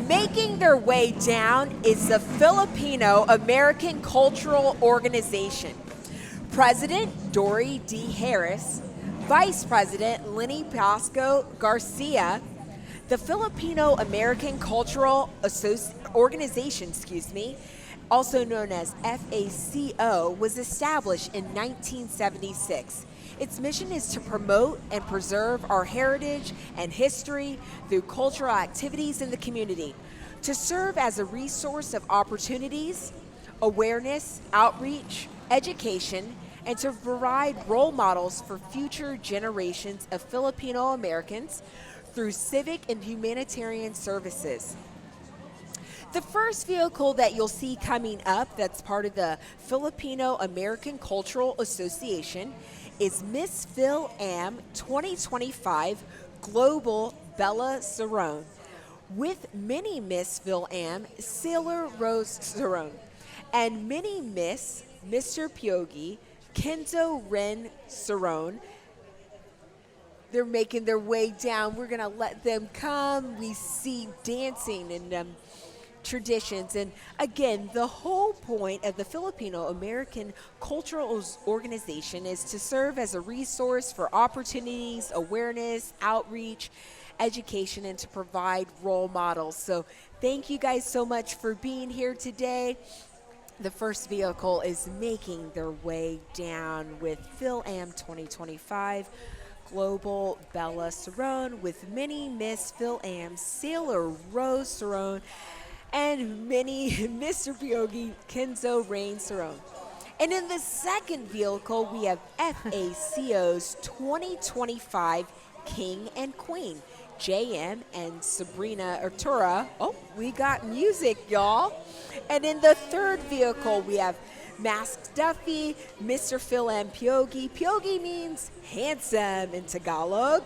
making their way down is the Filipino American Cultural Organization. President Dory D. Harris, Vice President Lenny Pasco Garcia. The Filipino American Cultural Organization, also known as FACO, was established in 1976. Its mission is to promote and preserve our heritage and history through cultural activities in the community, to serve as a resource of opportunities, awareness, outreach, education, and to provide role models for future generations of Filipino Americans through civic and humanitarian services. The first vehicle that you'll see coming up that's part of the Filipino American Cultural Association is Miss Phil Am 2025 Global Bella Cerrone, with Mini Miss Phil Am Sailor Rose Cerrone, and Mini Miss Mr. Pyogi Kenzo Ren Cerrone. They're making their way down. We're going to let them come. We see dancing and traditions. And again, the whole point of the Filipino American Cultural Organization is to serve as a resource for opportunities, awareness, outreach, education, and to provide role models. So thank you guys so much for being here today. The first vehicle is making their way down with Phil Am 2025 Global Bella Cerrone, with Mini Miss Phil Am Sailor Rose Cerrone, and Mini Mr. Pyogi Kenzo Rain Cerrone. And in the second vehicle, we have FACO's 2025 King and Queen, JM and Sabrina Artura. Oh, we got music, y'all. And in the third vehicle, we have Masked Duffy, Mr. Phil M. Pyogi. Pyogi means handsome in Tagalog.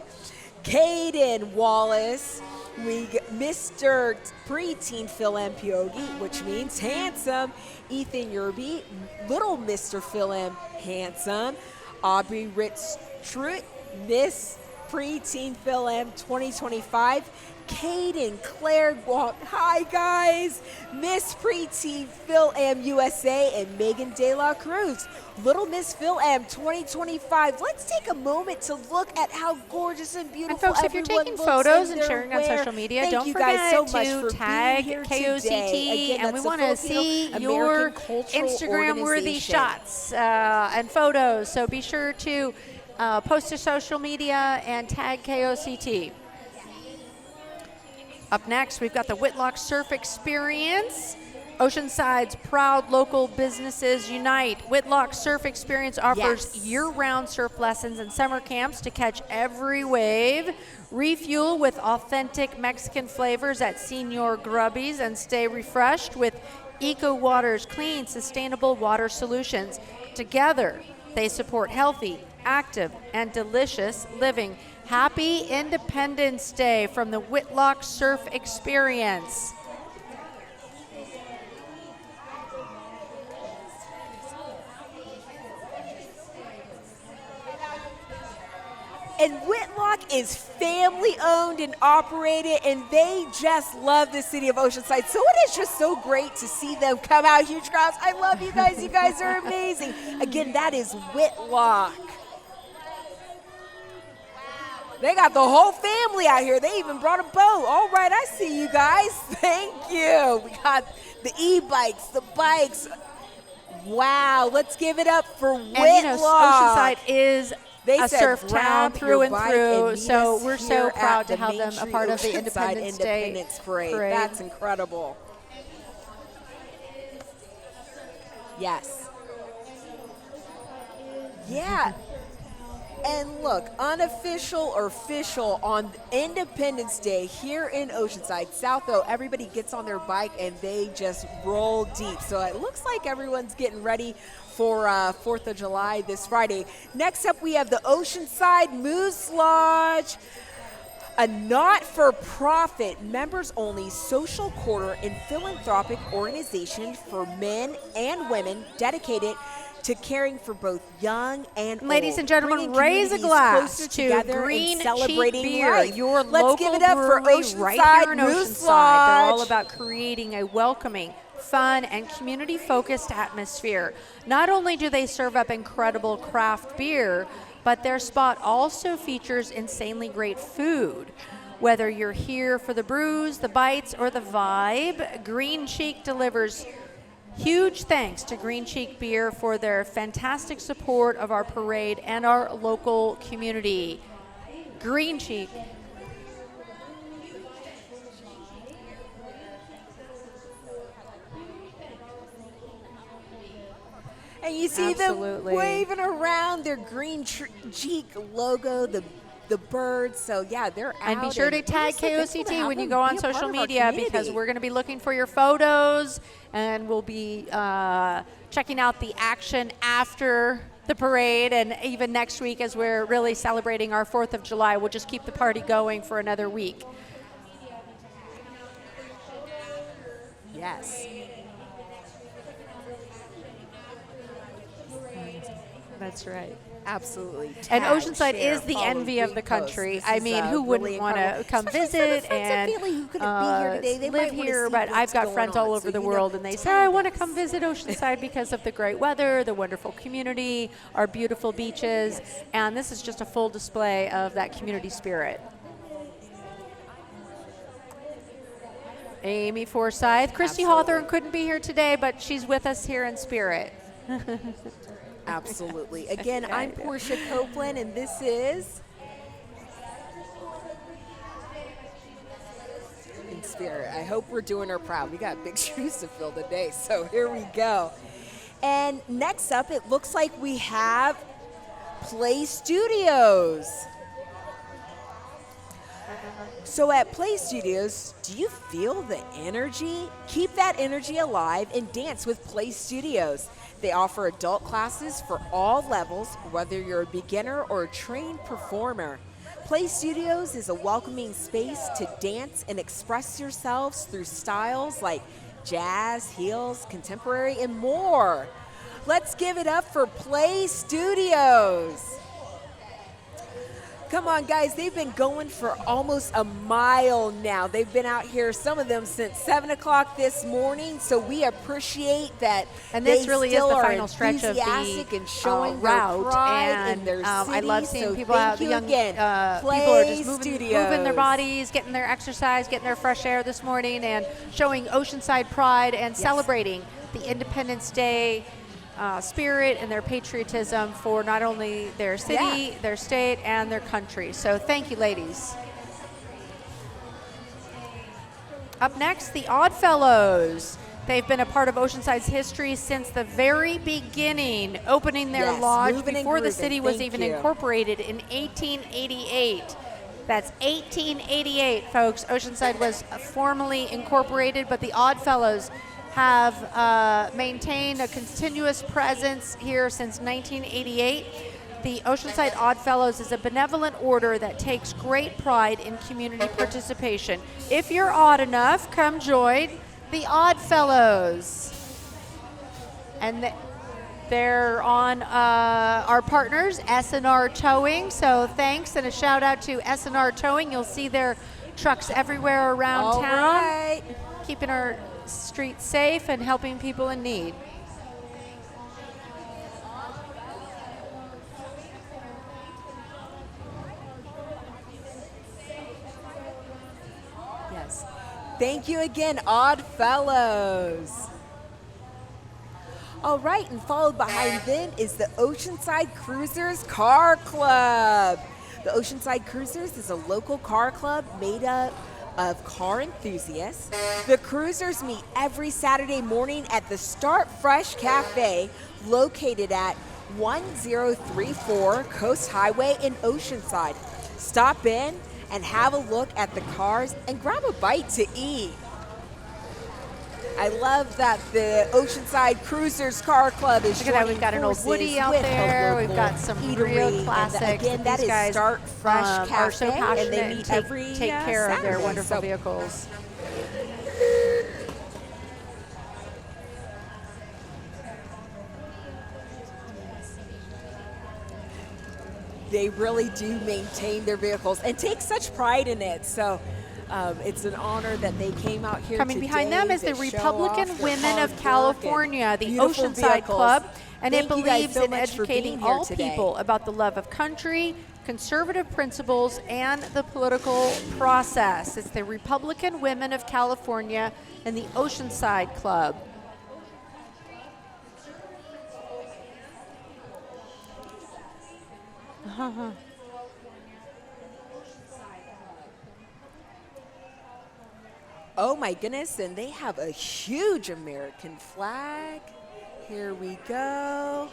Caden Wallace. We get Mr. Preteen Phil M. Pyogi, which means handsome. Ethan Yerby, Little Mr. Phil M. Handsome. Aubrey Ritz Truitt, Miss Preteen Phil M 2025. Caden Claire Walk. Hi guys, Miss Preteen Phil M USA, and Megan De La Cruz, Little Miss Phil M 2025. Let's take a moment to look at how gorgeous and beautiful. And folks, if you're taking photos and sharing on social media, don't forget to tag KOCT, and we want to see your Instagram-worthy shots and photos. So be sure to post to social media and tag KOCT. Up next, we've got the Whitlock Surf Experience. Oceanside's proud local businesses unite. Whitlock Surf Experience offers year-round surf lessons and summer camps to catch every wave. Refuel with authentic Mexican flavors at Senor Grubby's and stay refreshed with Eco Water's clean, sustainable water solutions. Together, they support healthy, active, and delicious living. Happy Independence Day from the Whitlock Surf Experience. And Whitlock is family owned and operated, and they just love the city of Oceanside. So it is just so great to see them come out, huge crowds. I love you guys. You guys are amazing. Again, that is Whitlock. They got the whole family out here. They even brought a boat. All right, I see you guys. Thank you. We got the e-bikes, the bikes. Wow, let's give it up for Whitlock. And you know, Oceanside is a surf town through and through, so we're so proud to have them a part of the Independence Day Parade. That's incredible. Yes. Yeah. And look, unofficial or official, on Independence Day here in Oceanside, South O, everybody gets on their bike and they just roll deep. So it looks like everyone's getting ready for 4th of July this Friday. Next up, we have the Oceanside Moose Lodge, a not-for-profit, members-only social quarter and philanthropic organization for men and women dedicated to caring for both young and Ladies old, and gentlemen, bringing raise a communities glass closer to together Green and Cheek celebrating Beer, life. your Let's local give it up for brewery Oceanside right here in Moose Oceanside. They're all Lodge. about creating a welcoming, fun, and community-focused atmosphere. Not only do they serve up incredible craft beer, but their spot also features insanely great food. Whether you're here for the brews, the bites, or the vibe, Green Cheek delivers. Huge thanks to Green Cheek Beer for their fantastic support of our parade and our local community. Green Cheek. And you see Absolutely. them waving around their Green Cheek logo, the birds. So yeah, they're out. And be sure to we're tag just so thankful to KOCT have when you them go on be a part social of our media, because community. we're going to be looking for your photos, and we'll be checking out the action after the parade, and even next week as we're really celebrating our 4th of July. We'll just keep the party going for another week. Yes. That's right. Absolutely. And Tag, Oceanside share, is the follow, envy of the repost. country. This I is, mean, who really wouldn't want to incredible. come Especially visit for the friends and and family who couldn't be here today. They live might wanna here? see But what's I've got going friends on. all over So, the you know, world, and they say, I want to come visit Oceanside because of the great weather, the wonderful community, our beautiful beaches, and this is just a full display of that community spirit. Amy Forsythe. Christy Hawthorne couldn't be here today, but she's with us here in spirit. Absolutely. Again, I'm Porsche Copeland, and this is In Spirit. I hope we're doing her proud. We got big shoes to fill today, so here we go. And next up, it looks like we have Play Studios. So at Play Studios, do you feel the energy? Keep that energy alive and dance with Play Studios. They offer adult classes for all levels, whether you're a beginner or a trained performer. Play Studios is a welcoming space to dance and express yourselves through styles like jazz, heels, contemporary, and more. Let's give it up for Play Studios. Come on, guys. They've been going for almost a mile now. They've been out here, some of them, since 7 o'clock this morning. So we appreciate that. And this they really is still the are final stretch of the and showing route. their pride And in their I love city. seeing So people thank out. The you young again. people are just Play moving their Studios. bodies, getting their exercise, getting their fresh air this morning, and showing Oceanside pride and celebrating the Independence Day spirit and their patriotism for not only their city, their state, and their country. So thank you, ladies. Up next, the Oddfellows. They've been a part of Oceanside's history since the very beginning, opening their lodge moving and before the grooving. city was Thank even you. incorporated in 1888. That's 1888, folks. Oceanside was formally incorporated, but the Oddfellows have maintained a continuous presence here since 1988. The Oceanside Oddfellows is a benevolent order that takes great pride in community participation. If you're odd enough, come join the Oddfellows. And they're on our partners, S&R Towing. So thanks, and a shout out to S&R Towing. You'll see their trucks everywhere around All town, right. keeping our streets safe and helping people in need. Yes. Thank you again, Oddfellows. All right, and followed behind them is the Oceanside Cruisers Car Club. The Oceanside Cruisers is a local car club made up of car enthusiasts. The Cruisers meet every Saturday morning at the Start Fresh Cafe, located at 1034 Coast Highway in Oceanside. Stop in and have a look at the cars and grab a bite to eat. I love that the Oceanside Cruisers Car Club is Look at that, we've got an old forces Woody out with a there. We've local got some eatery. real And classics. again, that These is guys Start Fresh Cafe, are so passionate and they and meet take every care of their Saturday. wonderful So- vehicles. they really do maintain their vehicles and take such pride in it. So it's an honor that they came out here Coming today behind them is to the show Republican off their Women hard of work California, and the beautiful Oceanside vehicles. Club, and it Thank you guys believes so in much for being educating here all today. people about the love of country, conservative principles, and the political process. It's the Republican Women of California and the Oceanside Club. Oh my goodness, and they have a huge American flag. Here we go.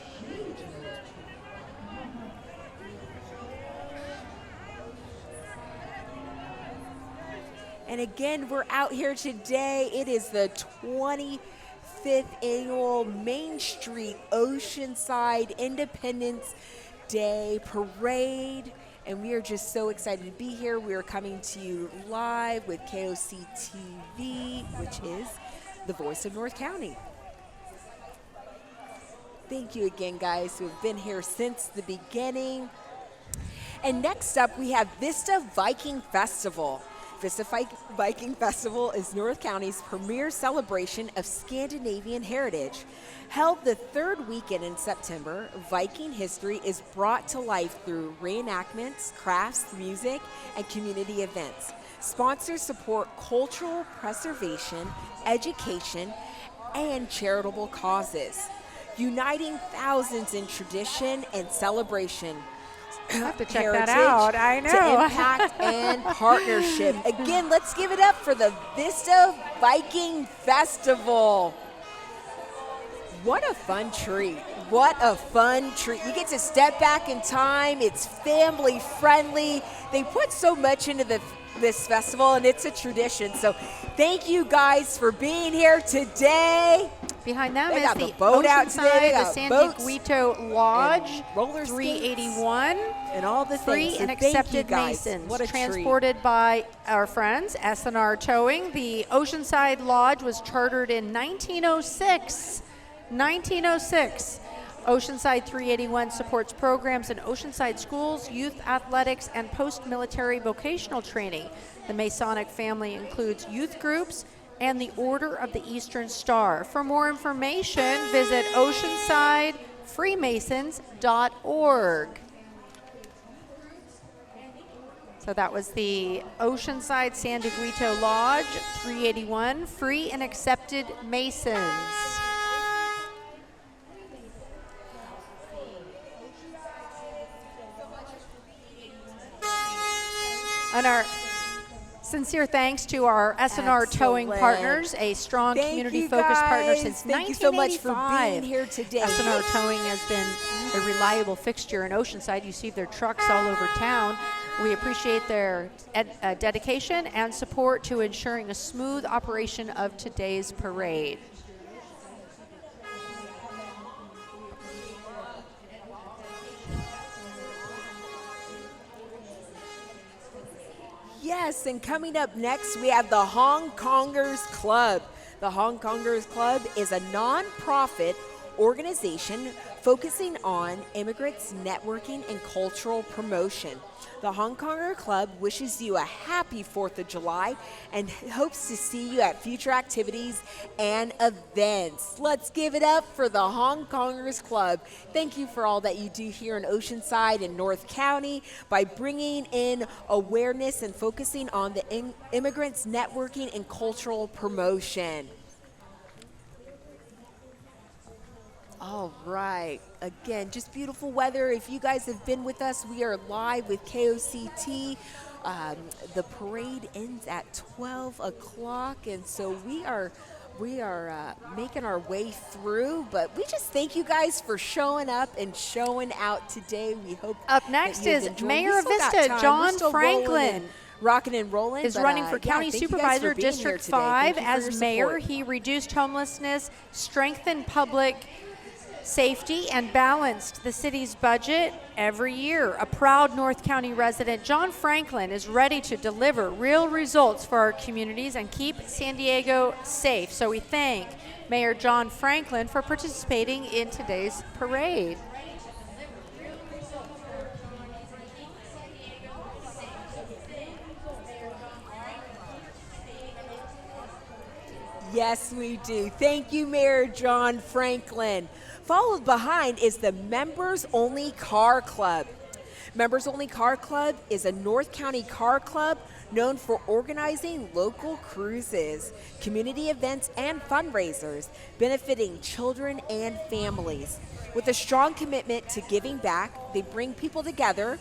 And again, we're out here today. It is the 25th annual Main Street Oceanside Independence Day Parade. And we are just so excited to be here. We are coming to you live with KOCT TV, which is the voice of North County. Thank you again, guys, who have been here since the beginning. And next up, we have Vista Viking Festival. Vista Viking Festival is North County's premier celebration of Scandinavian heritage. Held the third weekend in September, Viking history is brought to life through reenactments, crafts, music, and community events. Sponsors support cultural preservation, education, and charitable causes, uniting thousands in tradition and celebration. I have to check Heritage that out. I know. To impact and partnership. Again, let's give it up for the Vista Viking Festival. What a fun treat. What a fun treat. You get to step back in time. It's family friendly. They put so much into this festival, and it's a tradition. So thank you guys for being here today. Behind them They is got the the boat out today. They Oceanside, the got San boats Dieguito Lodge, roller 381, and all the free things. So and thank you, accepted guys. Masons, What a treat. transported by our friends S&R Towing. The Oceanside Lodge was chartered in 1906. 1906. Oceanside 381 supports programs in Oceanside schools, youth athletics, and post-military vocational training. The Masonic family includes youth groups and the Order of the Eastern Star. For more information, visit oceansidefreemasons.org. So that was the Oceanside San Dieguito Lodge, 381, free and accepted Masons. And our sincere thanks to our S&R Towing Excellent. partners, a strong Thank community-focused you, partner guys. since Thank you so much for 1985. being here today. S&R Towing has been a reliable fixture in Oceanside. You see their trucks all over town. We appreciate their dedication and support to ensuring a smooth operation of today's parade. Yes, and coming up next, we have the Hong Kongers Club. The Hong Kongers Club is a nonprofit organization focusing on immigrants, networking, and cultural promotion. The Hong Konger Club wishes you a happy 4th of July and hopes to see you at future activities and events. Let's give it up for the Hong Kongers Club. Thank you for all that you do here in Oceanside and North County by bringing in awareness and focusing on the immigrants, networking, and cultural promotion. All right. Again, just beautiful weather. If you guys have been with us, we are live with KOCT. The parade ends at 12 o'clock, and so we are making our way through. But we just thank you guys for showing up and showing out today. We hope Up next that you have is enjoyed. Mayor We of still got Vista, time. We're John still rolling Franklin. and rocking and rolling. Is but, running for yeah, County thank you guys Supervisor, for being here District today. 5. Thank you for your As mayor, support. he reduced homelessness, strengthened public safety, and balanced the city's budget every year. A proud North County resident, John Franklin, is ready to deliver real results for our communities and keep San Diego safe. So we thank Mayor John Franklin for participating in today's parade. Yes, we do. Thank you, Mayor John Franklin. Followed behind is the Members Only Car Club. Members Only Car Club is a North County car club known for organizing local cruises, community events, and fundraisers benefiting children and families. With a strong commitment to giving back, they bring people together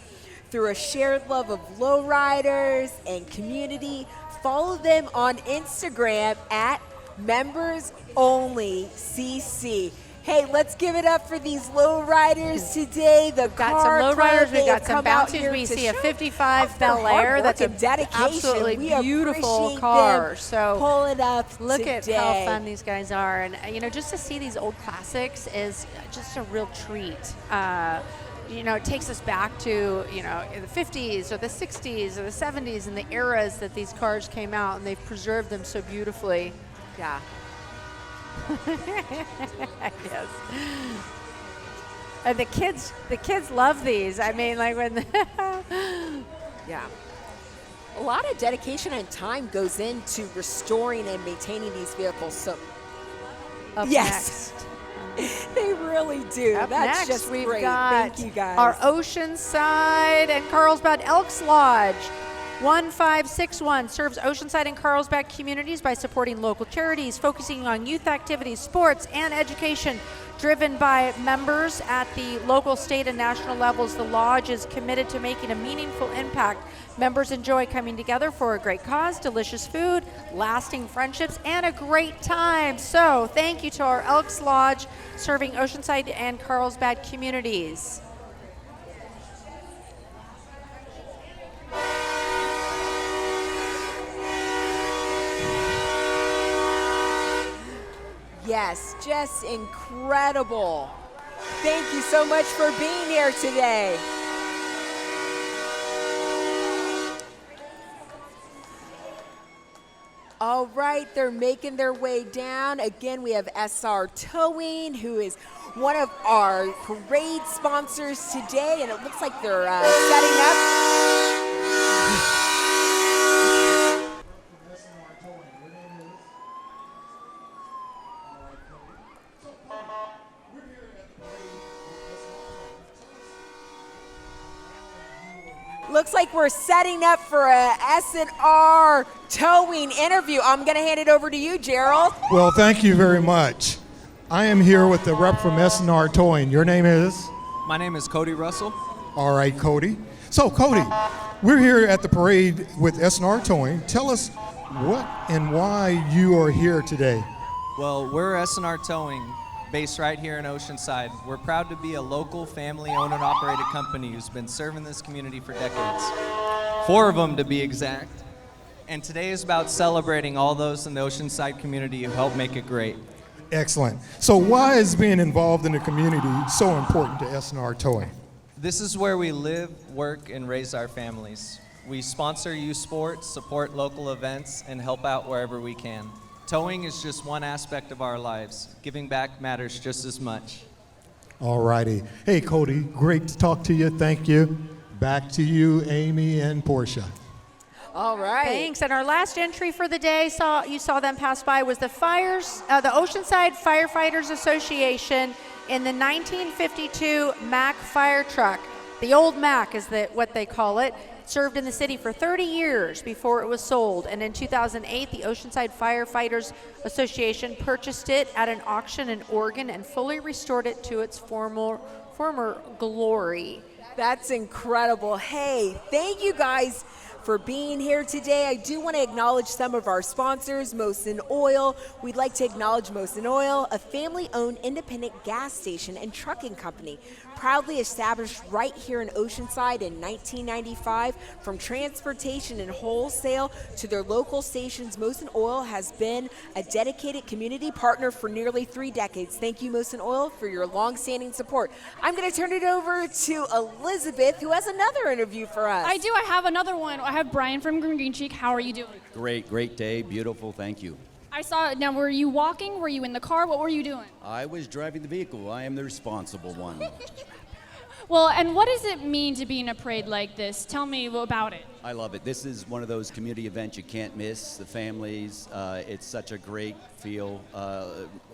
through a shared love of lowriders and community. Follow them on Instagram at Members Only CC. Hey, let's give it up for these lowriders today. The got some lowriders. We got some bounties. We see a '55 Bel Air. That's a absolutely beautiful car. So pull it up. Look today. at how fun these guys are, and just to see these old classics is just a real treat. It takes us back to the 50s or the 60s or the 70s and the eras that these cars came out, and they've preserved them so beautifully. Yeah. Yes. And the kids love these. I mean, like when yeah. A lot of dedication and time goes into restoring and maintaining these vehicles. So yes. They really do. Up That's next, just we've great. got Thank you, guys. our Oceanside and Carlsbad Elks Lodge. 1561 serves Oceanside and Carlsbad communities by supporting local charities, focusing on youth activities, sports, and education. Driven by members at the local, state, and national levels, the Lodge is committed to making a meaningful impact. Members enjoy coming together for a great cause, delicious food, lasting friendships, and a great time. So thank you to our Elks Lodge serving Oceanside and Carlsbad communities. Yes, just incredible. Thank you so much for being here today. All right, they're making their way down. Again, we have SR Towing, who is one of our parade sponsors today, and it looks like they're setting up. Looks like we're setting up for a S&R Towing interview. I'm going to hand it over to you, Gerald. Well, thank you very much. I am here with the rep from S&R Towing. Your name is? My name is Cody Russell. All right, Cody. So, Cody, we're here at the parade with S&R Towing. Tell us what and why you are here today. Well, we're S&R Towing, based right here in Oceanside. We're proud to be a local family-owned and operated company who's been serving this community for decades. 4 of them to be exact. And today is about celebrating all those in the Oceanside community who helped make it great. Excellent. So why is being involved in the community so important to S&R Towing? This is where we live, work, and raise our families. We sponsor youth sports, support local events, and help out wherever we can. Towing is just one aspect of our lives. Giving back matters just as much. All righty. Hey, Cody, great to talk to you. Thank you. Back to you, Amy and Portia. All right. Thanks. And our last entry for the day, you saw them pass by, was the Oceanside Firefighters Association in the 1952 Mack fire truck. The old Mack is what they call it. Served in the city for 30 years before it was sold, and in 2008 the Oceanside Firefighters Association purchased it at an auction in Oregon and fully restored it to its former glory. That's incredible. Hey, thank you guys for being here today. I do want to acknowledge some of our sponsors, Mosin Oil. We'd like to acknowledge Mosin Oil, a family-owned independent gas station and trucking company, proudly established right here in Oceanside in 1995. From transportation and wholesale to their local stations, Mosin Oil has been a dedicated community partner for nearly 3 decades. Thank you, Mosin Oil, for your long-standing support. I'm going to turn it over to Elizabeth, who has another interview for us. I do. I have another one. I have Brian from Green Cheek. How are you doing? Great day. Beautiful. Thank you. I saw it. Now, were you walking? Were you in the car? What were you doing? I was driving the vehicle. I am the responsible one. Well, and what does it mean to be in a parade like this? Tell me about it. I love it. This is one of those community events you can't miss. The families, it's such a great feel.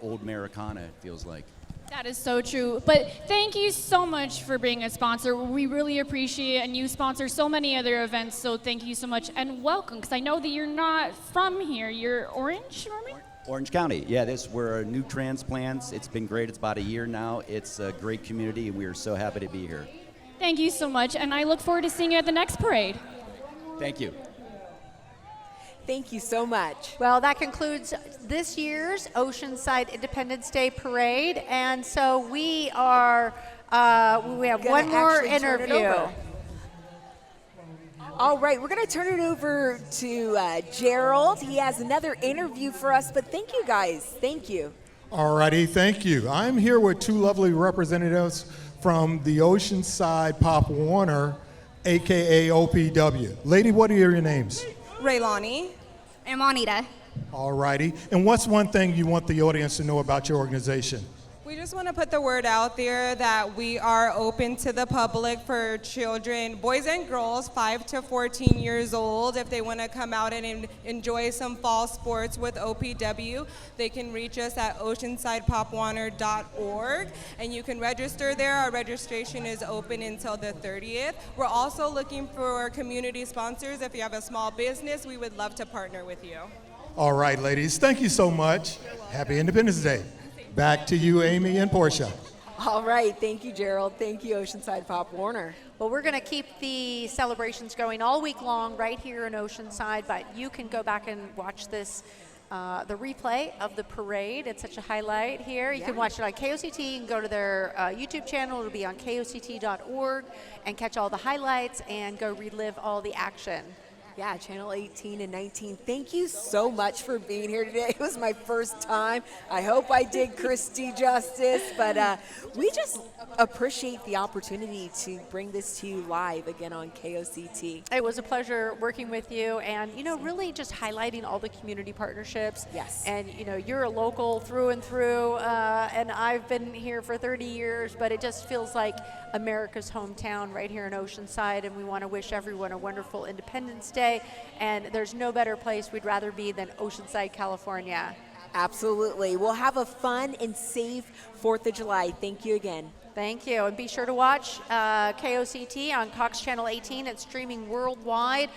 Old Americana, it feels like. That is so true. But thank you so much for being a sponsor. We really appreciate it, and you sponsor so many other events, so thank you so much. And welcome, because I know that you're not from here. You're Orange, Norman? Orange County, yeah, we're new transplants. It's been great. It's about a year now. It's a great community, and we are so happy to be here. Thank you so much, and I look forward to seeing you at the next parade. Thank you. Thank you so much. Well, that concludes this year's Oceanside Independence Day Parade, and so we have one more interview. All right, we're going to turn it over to Gerald. He has another interview for us, but thank you guys. Thank you. All righty, thank you. I'm here with two lovely representatives from the Oceanside Pop Warner, AKA OPW. Lady, what are your names? Raylani. And Juanita. All righty. And what's one thing you want the audience to know about your organization? We just want to put the word out there that we are open to the public for children, boys and girls, 5 to 14 years old. If they want to come out and enjoy some fall sports with OPW, they can reach us at oceansidepopwarner.org, and you can register there. Our registration is open until the 30th. We're also looking for community sponsors. If you have a small business, we would love to partner with you. All right, ladies, thank you so much. Happy Independence Day. Back to you, Amy and Portia. All right, thank you, Gerald. Thank you, Oceanside Pop Warner. Well, we're going to keep the celebrations going all week long right here in Oceanside, but you can go back and watch this, the replay of the parade. It's such a highlight here. You can watch it on KOCT. You can go to their YouTube channel. It'll be on KOCT.org and catch all the highlights and go relive all the action. Yeah, Channel 18 and 19. Thank you so much for being here today. It was my first time. I hope I did Christy justice, but we just appreciate the opportunity to bring this to you live again on KOCT. It was a pleasure working with you and, really just highlighting all the community partnerships. Yes. And, you're a local through and through, and I've been here for 30 years, but it just feels like America's hometown right here in Oceanside, and we want to wish everyone a wonderful Independence Day. And there's no better place we'd rather be than Oceanside, California. Absolutely. We'll have a fun and safe 4th of July. Thank you again. Thank you. And be sure to watch KOCT on Cox Channel 18. It's streaming worldwide.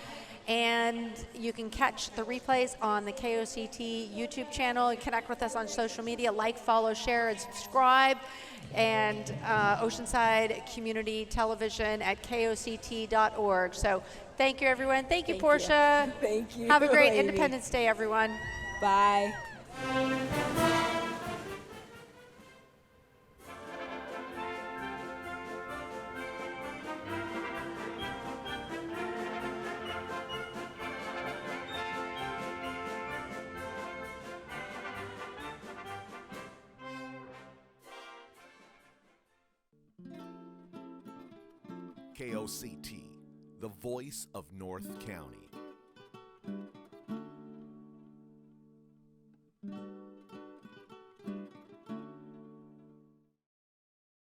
And you can catch the replays on the KOCT YouTube channel. Connect with us on social media. Like, follow, share, and subscribe. And Oceanside Community Television at KOCT.org. So thank you, everyone. Thank you, Portia. Thank you. Have a great lady. Independence Day, everyone. Bye. KOCT, the voice of North County.